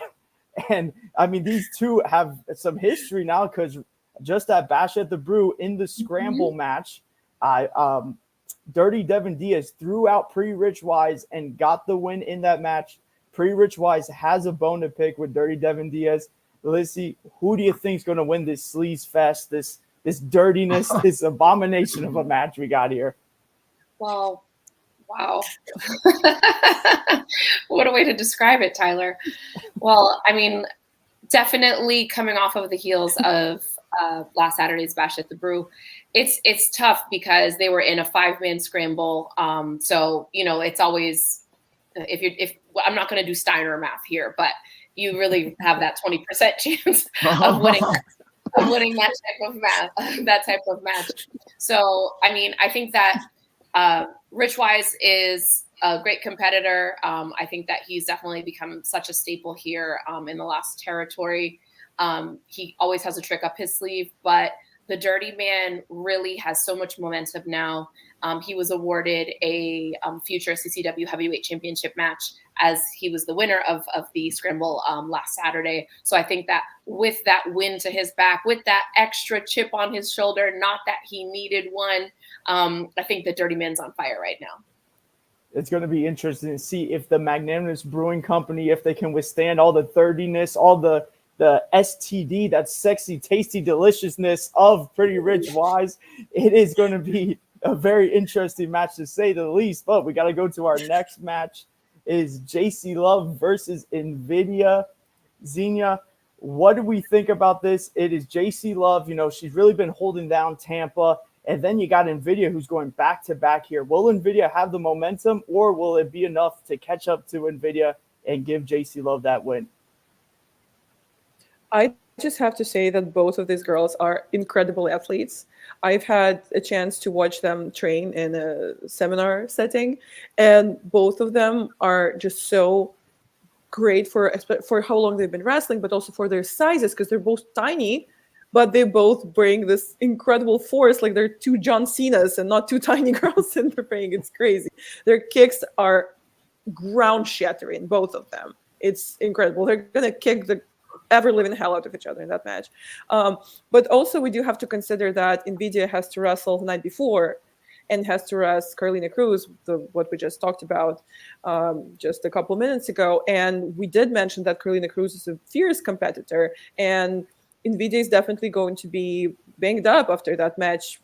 [SPEAKER 2] And, I mean, these two have some history now, because just at Bash at the Brew in the Scramble match, Dirty Devin Diaz threw out Pretty Rich Wise and got the win in that match. Pretty Rich Wise has a bone to pick with Dirty Devin Diaz. Lizzie, who do you think is going to win this sleaze fest, this dirtiness, this abomination of a match we got here?
[SPEAKER 1] Well, wow. What a way to describe it, Tyler. Well, I mean, definitely coming off of the heels of last Saturday's Bash at the Brew, it's tough because they were in a 5-man scramble. So, it's always, if I'm not going to do Steiner math here, but you really have that 20% chance of winning that type of match. So, I mean, I think that Rich Wise is a great competitor. I think that he's definitely become such a staple here in the last territory. He always has a trick up his sleeve, but the Dirty Man really has so much momentum now. He was awarded a future CCW Heavyweight Championship match as he was the winner of the Scramble last Saturday. So I think that with that win to his back, with that extra chip on his shoulder, not that he needed one, I think the Dirty Man's on fire right now.
[SPEAKER 2] It's going to be interesting to see if the Magnanimous Brewing Company, if they can withstand all the thirdiness, all the the STD, that sexy, tasty deliciousness of Pretty Rich Wise. It is going to be a very interesting match to say the least, but we got to go to our next match. Is JC Love versus NVIDIA. Xenia, what do we think about this? It is JC Love. You know, she's really been holding down Tampa. And then you got NVIDIA, who's going back-to-back here. Will NVIDIA have the momentum, or will it be enough to catch up to NVIDIA and give JC Love that win?
[SPEAKER 3] I just have to say that both of these girls are incredible athletes. I've had a chance to watch them train in a seminar setting, and both of them are just so great for how long they've been wrestling, but also for their sizes, because they're both tiny, but they both bring this incredible force. Like they're two John Cenas and not two tiny girls in the ring. It's crazy. Their kicks are ground shattering, both of them. It's incredible. They're going to kick the ever living hell out of each other in that match. But also we do have to consider that NVIDIA has to wrestle the night before and has to rest Carolina Cruz, what we just talked about just a couple of minutes ago. And we did mention that Carolina Cruz is a fierce competitor, and NVIDIA is definitely going to be banged up after that match,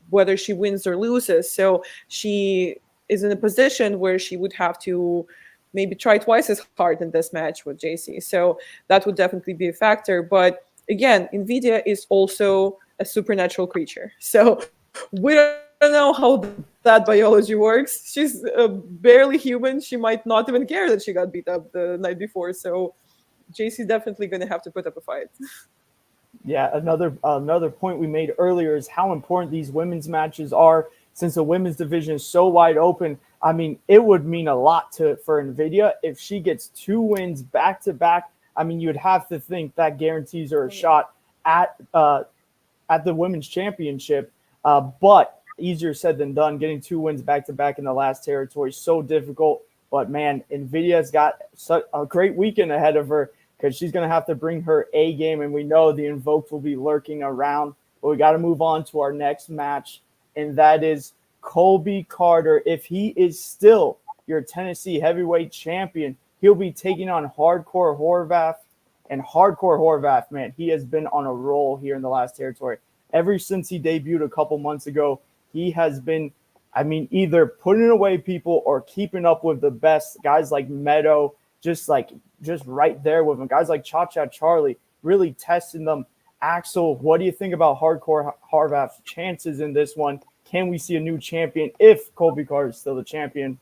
[SPEAKER 3] whether she wins or loses. So she is in a position where she would have to maybe try twice as hard in this match with JC. So that would definitely be a factor. But again, NVIDIA is also a supernatural creature. So we don't know how that biology works. She's barely human. She might not even care that she got beat up the night before. So JC is definitely going to have to put up a fight.
[SPEAKER 2] Yeah, another point we made earlier is how important these women's matches are. Since the women's division is so wide open, I mean, it would mean a lot for NVIDIA if she gets 2 wins back to back. I mean, you'd have to think that guarantees her a shot at the women's championship. But easier said than done. Getting 2 wins back to back in the last territory is so difficult. But man, NVIDIA's got such a great weekend ahead of her, because she's going to have to bring her A game, and we know the Invoked will be lurking around. But we got to move on to our next match, and that is Colby Carter. If he is still your Tennessee heavyweight champion, he'll be taking on Hardcore Horvath. And Hardcore Horvath, man, he has been on a roll here in the last territory. Ever since he debuted a couple months ago, he has been, I mean, either putting away people or keeping up with the best guys like Meadow, just right there with him. Guys like Cha-Cha Charlie, really testing them. Axel, what do you think about Hardcore Horvath's chances in this one? Can we see a new champion if Colby Carter is still the champion?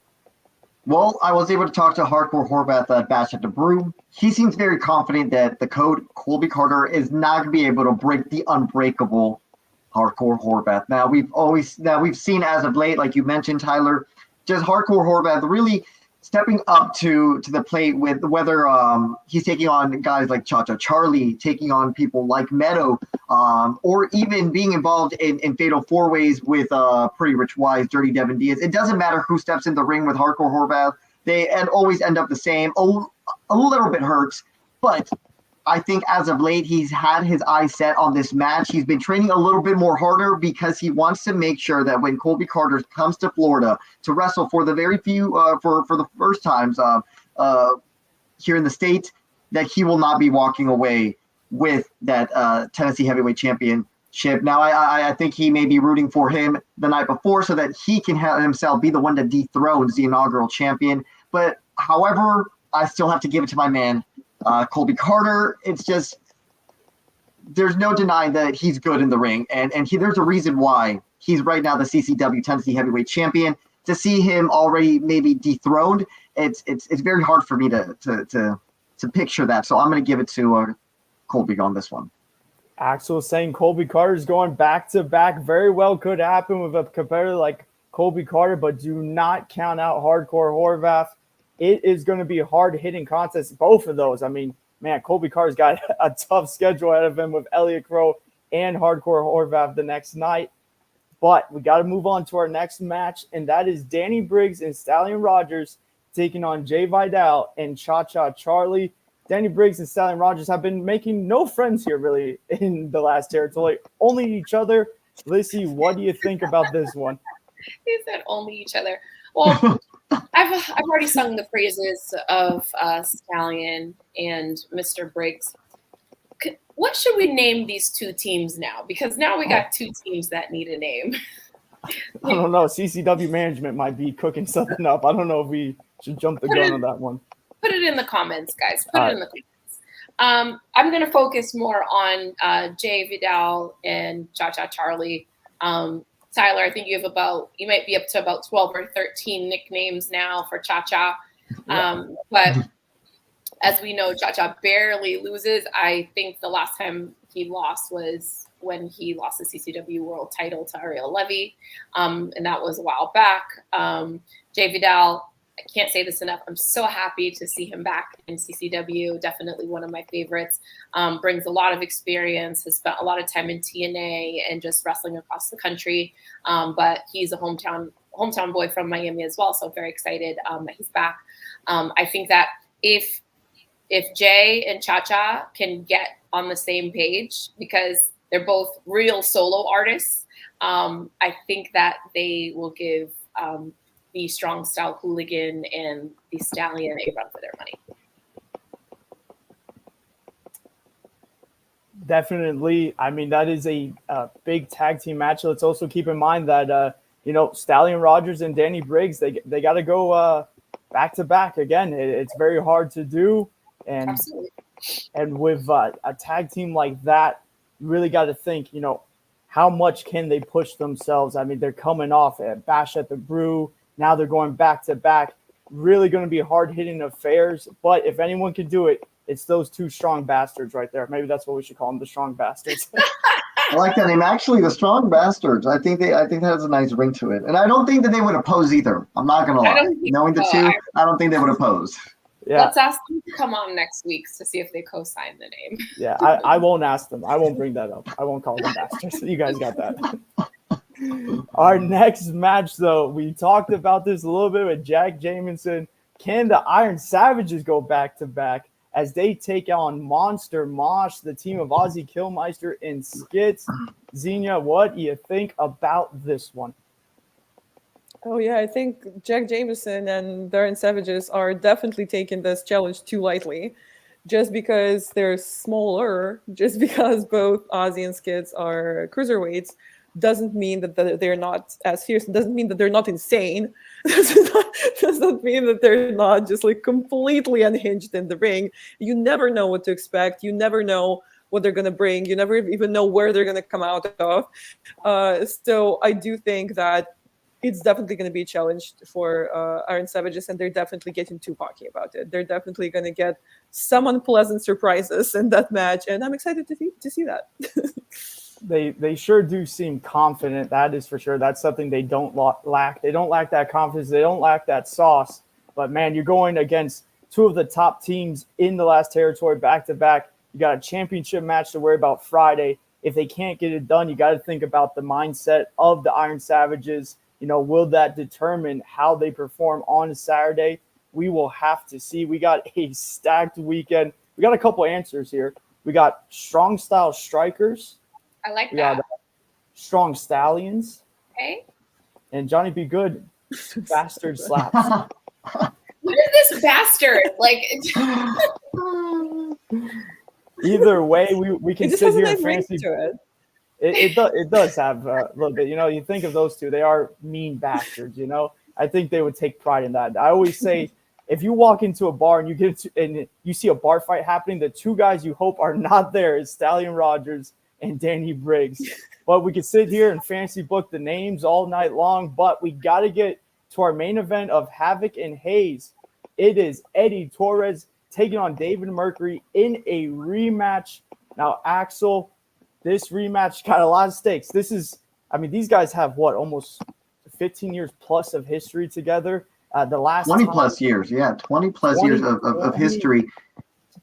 [SPEAKER 4] Well, I was able to talk to Hardcore Horvath at Bash at the Brew. He seems very confident that the code Colby Carter is not going to be able to break the unbreakable Hardcore Horvath. Now we've seen as of late, like you mentioned, Tyler, just Hardcore Horvath really stepping up to the plate with whether he's taking on guys like Cha-Cha Charlie, taking on people like Meadow, or even being involved in fatal 4-ways with Pretty Rich Wise, Dirty Devin Diaz. It doesn't matter who steps in the ring with Hardcore Horvath. They always end up the same. A little bit hurts, but I think as of late, he's had his eyes set on this match. He's been training a little bit more harder because he wants to make sure that when Colby Carter comes to Florida to wrestle for the very few, for the first times here in the States, that he will not be walking away with that Tennessee Heavyweight Championship. Now, I think he may be rooting for him the night before so that he can have himself be the one that dethrones the inaugural champion. But however, I still have to give it to my man, Colby Carter. It's just, there's no denying that he's good in the ring, and there's a reason why he's right now the CCW Tennessee Heavyweight Champion. To see him already maybe dethroned, it's very hard for me to picture that. So I'm going to give it to Colby on this one.
[SPEAKER 2] Axel saying Colby Carter's going back to back. Very well could happen with a competitor like Colby Carter, but do not count out Hardcore Horvath. It is going to be a hard-hitting contest, both of those. I mean, man, Colby Carter's got a tough schedule ahead of him with Elliot Crow and Hardcore Horvath the next night. But we got to move on to our next match, and that is Danny Briggs and Stallion Rogers taking on Jay Vidal and Cha-Cha Charlie. Danny Briggs and Stallion Rogers have been making no friends here, really, in the last territory. Only each other. Lissy, what do you think about this one?
[SPEAKER 1] He said only each other. Well, I've already sung the praises of Stallion and Mr. Briggs. what should we name these two teams now? Because now we got two teams that need a name.
[SPEAKER 2] I don't know. CCW management might be cooking something up. I don't know if we should jump the gun on that one.
[SPEAKER 1] Put it in the comments, guys. Put it in the comments. I'm going to focus more on Jay Vidal and Cha-Cha Charlie. Tyler, I think you might be up to about 12 or 13 nicknames now for Cha-Cha. But as we know, Cha-Cha barely loses. I think the last time he lost was when he lost the CCW World title to Ariel Levy. And that was a while back. Jay Vidal, I can't say this enough. I'm so happy to see him back in CCW. Definitely one of my favorites. Brings a lot of experience, has spent a lot of time in TNA and just wrestling across the country. But he's a hometown boy from Miami as well. So very excited that he's back. I think that if Jay and Cha-Cha can get on the same page, because they're both real solo artists, I think that they will give the Strong Style Hooligan and the Stallion a run for their money.
[SPEAKER 2] Definitely. I mean, that is a big tag team match. Let's also keep in mind that, Stallion Rogers and Danny Briggs, they got to go back to back again. It's very hard to do. And
[SPEAKER 1] Absolutely.
[SPEAKER 2] And with a tag team like that, you really got to think, how much can they push themselves? I mean, they're coming off at Bash at the Brew. Now they're going back to back. Really going to be hard-hitting affairs. But if anyone can do it, it's those two strong bastards right there. Maybe that's what we should call them, the strong bastards.
[SPEAKER 4] I like that name. Actually, the Strong Bastards. I think that has a nice ring to it. And I don't think that they would oppose either. I'm not going to lie. Knowing the two, I don't think they would oppose.
[SPEAKER 2] Yeah.
[SPEAKER 1] Let's ask them to come on next week to see if they co-sign the name.
[SPEAKER 2] Yeah, I won't ask them. I won't bring that up. I won't call them bastards. You guys got that. Our next match, though, we talked about this a little bit with Jack Jamison. Can the Iron Savages go back-to-back as they take on Monster Mosh, the team of Ozzy Killmeister and Skits? Xenia, what do you think about this one?
[SPEAKER 3] Oh, yeah, I think Jack Jamison and the Iron Savages are definitely taking this challenge too lightly. Just because they're smaller, just because both Ozzy and Skits are cruiserweights, doesn't mean that they're not as fierce. It doesn't mean that they're not insane. Does not mean that they're not just like completely unhinged in the ring. You never know what to expect. You never know what they're going to bring. You never even know where they're going to come out of. So I do think that it's definitely going to be a challenge for Iron Savages, and they're definitely getting too cocky about it. They're definitely going to get some unpleasant surprises in that match, and I'm excited to see that.
[SPEAKER 2] They sure do seem confident. That is for sure. That's something they don't lack. They don't lack that confidence. They don't lack that sauce. But, man, you're going against two of the top teams in the last territory back-to-back. You got a championship match to worry about Friday. If they can't get it done, you got to think about the mindset of the Iron Savages. Will that determine how they perform on Saturday? We will have to see. We got a stacked weekend. We got a couple answers here. We got Strong Style Strikers.
[SPEAKER 1] I like
[SPEAKER 2] We
[SPEAKER 1] that.
[SPEAKER 2] got Strong Stallions.
[SPEAKER 1] Okay.
[SPEAKER 2] And Johnny Be Good, Bastard Slaps.
[SPEAKER 1] What is this bastard? Like,
[SPEAKER 2] Either way, we can
[SPEAKER 3] It just
[SPEAKER 2] sit
[SPEAKER 3] has a
[SPEAKER 2] here and
[SPEAKER 3] nice ring
[SPEAKER 2] fancy.
[SPEAKER 3] to it.
[SPEAKER 2] It does have a little bit. You think of those two, they are mean bastards. I think they would take pride in that. I always say, if you walk into a bar and you see a bar fight happening, the two guys you hope are not there is Stallion Rogers and Danny Briggs. But we could sit here and fancy book the names all night long. But we got to get to our main event of Havoc and Hayes. It is Eddie Torres taking on David Mercury in a rematch. Now, Axel, this rematch got a lot of stakes. These guys have almost 15 years plus of history together. The last
[SPEAKER 4] 20 plus years, 20 plus years of history.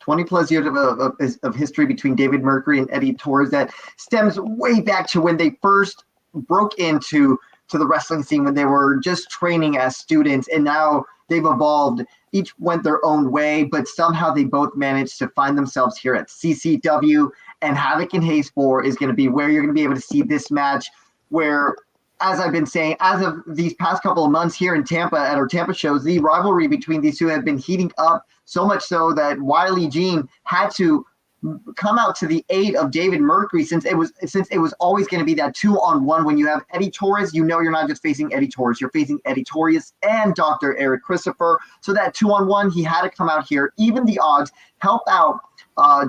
[SPEAKER 4] 20 plus years of history between David Mercury and Eddie Torres that stems way back to when they first broke into the wrestling scene, when they were just training as students, and now they've evolved. Each went their own way, but somehow they both managed to find themselves here at CCW. And Havoc and Hayes 4 is going to be where you're going to be able to see this match where, as I've been saying, as of these past couple of months here in Tampa at our Tampa shows, the rivalry between these two have been heating up so much so that Wiley Jean had to come out to the aid of David Mercury, since it was always going to be that 2-on-1. When you have Eddie Torres, you know you're not just facing Eddie Torres, you're facing Eddie Torres and Dr. Eric Christopher. So that 2-on-1, he had to come out here, even the odds, help out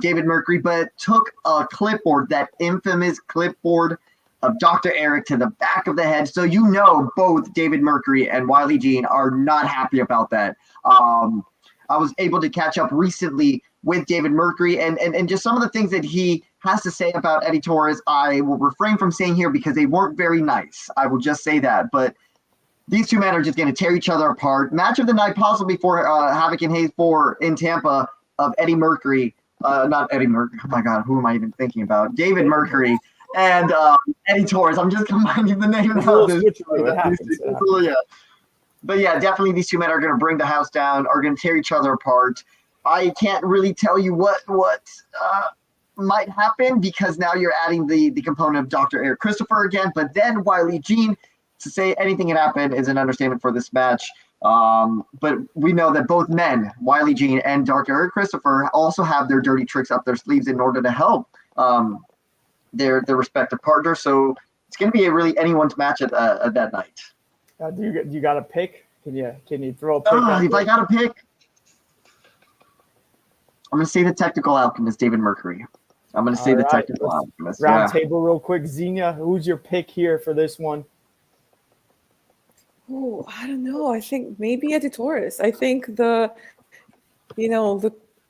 [SPEAKER 4] David Mercury, but took a clipboard, that infamous clipboard of Dr. Eric, to the back of the head. So you know both David Mercury and Wiley Jean are not happy about that. I was able to catch up recently with David Mercury, and just some of the things that he has to say about Eddie Torres, I will refrain from saying here because they weren't very nice. I will just say that. But these two men are just going to tear each other apart. Match of the night, possibly for Havoc and Hayes in Tampa, of Eddie Mercury. Not Eddie Mercury. Oh, my God. Who am I even thinking about? David Mercury and Eddie Torres. I'm just combining the names of this. Yeah. But yeah, definitely these two men are going to bring the house down, are going to tear each other apart. I can't really tell you what might happen, because now you're adding the component of Dr. Eric Christopher again. But then Wiley Jean, to say anything can happen is an understatement for this match. But we know that both men, Wiley Jean and Dr. Eric Christopher, also have their dirty tricks up their sleeves in order to help their respective partners. So it's going to be a really anyone's match at that night.
[SPEAKER 2] Do you got a pick? Can you throw a pick?
[SPEAKER 4] If I got a pick, I'm going to say the technical alchemist, David Mercury. I'm going to say the technical alchemist.
[SPEAKER 2] Round table real quick. Xenia, who's your pick here for this one?
[SPEAKER 3] Oh, I don't know. I think maybe Eddie Torres. I think the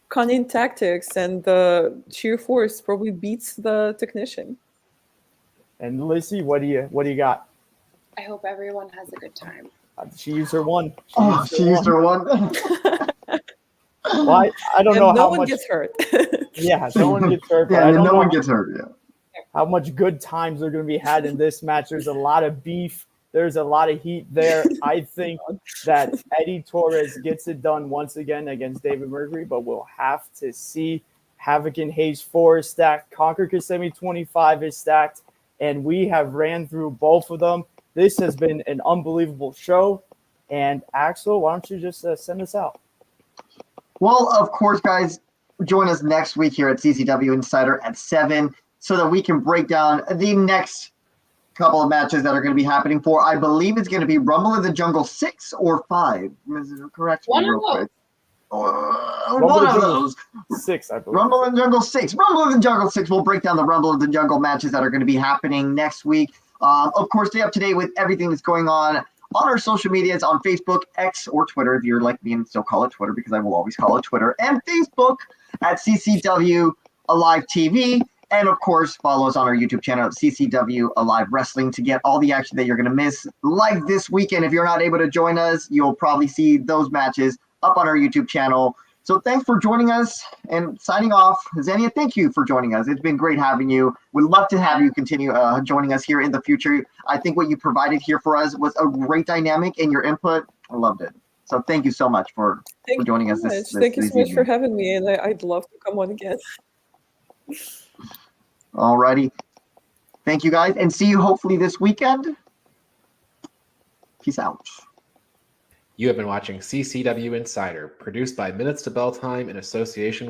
[SPEAKER 3] cunning tactics and the sheer force probably beats the technician.
[SPEAKER 2] And Lissy, what do you got?
[SPEAKER 1] I hope everyone has a good time.
[SPEAKER 2] She used her one.
[SPEAKER 4] She used her one.
[SPEAKER 2] Well, I don't know
[SPEAKER 3] no
[SPEAKER 2] how
[SPEAKER 3] one
[SPEAKER 2] much
[SPEAKER 3] gets hurt.
[SPEAKER 2] Yeah, no one gets hurt.
[SPEAKER 4] Yeah, no one gets hurt. Yeah.
[SPEAKER 2] How much good times are going to be had in this match? There's a lot of beef. There's a lot of heat there. I think that Eddie Torres gets it done once again against David Mercury, but we'll have to see. Havoc and Hayes 4 is stacked. Conquer Kissimmee 25 is stacked. And we have ran through both of them. This has been an unbelievable show. And Axel, why don't you just send us out?
[SPEAKER 4] Well, of course, guys, join us next week here at CCW Insider at 7 so that we can break down the next couple of matches that are going to be happening for, I believe it's going to be Rumble in the Jungle 6 or 5. Is it correct?
[SPEAKER 1] One of those.
[SPEAKER 4] One of those.
[SPEAKER 2] 6, I believe.
[SPEAKER 4] Rumble in the Jungle 6. Rumble in the Jungle 6. We'll break down the Rumble in the Jungle matches that are going to be happening next week. Of course, stay up to date with everything that's going on our social medias, on Facebook, X, or Twitter, if you're like me and still call it Twitter, because I will always call it Twitter, and Facebook at CCW Alive TV. And, of course, follow us on our YouTube channel at CCW Alive Wrestling to get all the action that you're going to miss. Like this weekend, if you're not able to join us, you'll probably see those matches up on our YouTube channel. So thanks for joining us, and signing off. Xenia, thank you for joining us. It's been great having you. We'd love to have you continue joining us here in the future. I think what you provided here for us was a great dynamic, and your input, I loved it. So thank you so much for joining us.
[SPEAKER 3] Thank you so much for having me, and I'd love to come on again.
[SPEAKER 4] All righty. Thank you, guys, and see you hopefully this weekend. Peace out.
[SPEAKER 7] You have been watching CCW Insider, produced by Minutes to Bell Time in association with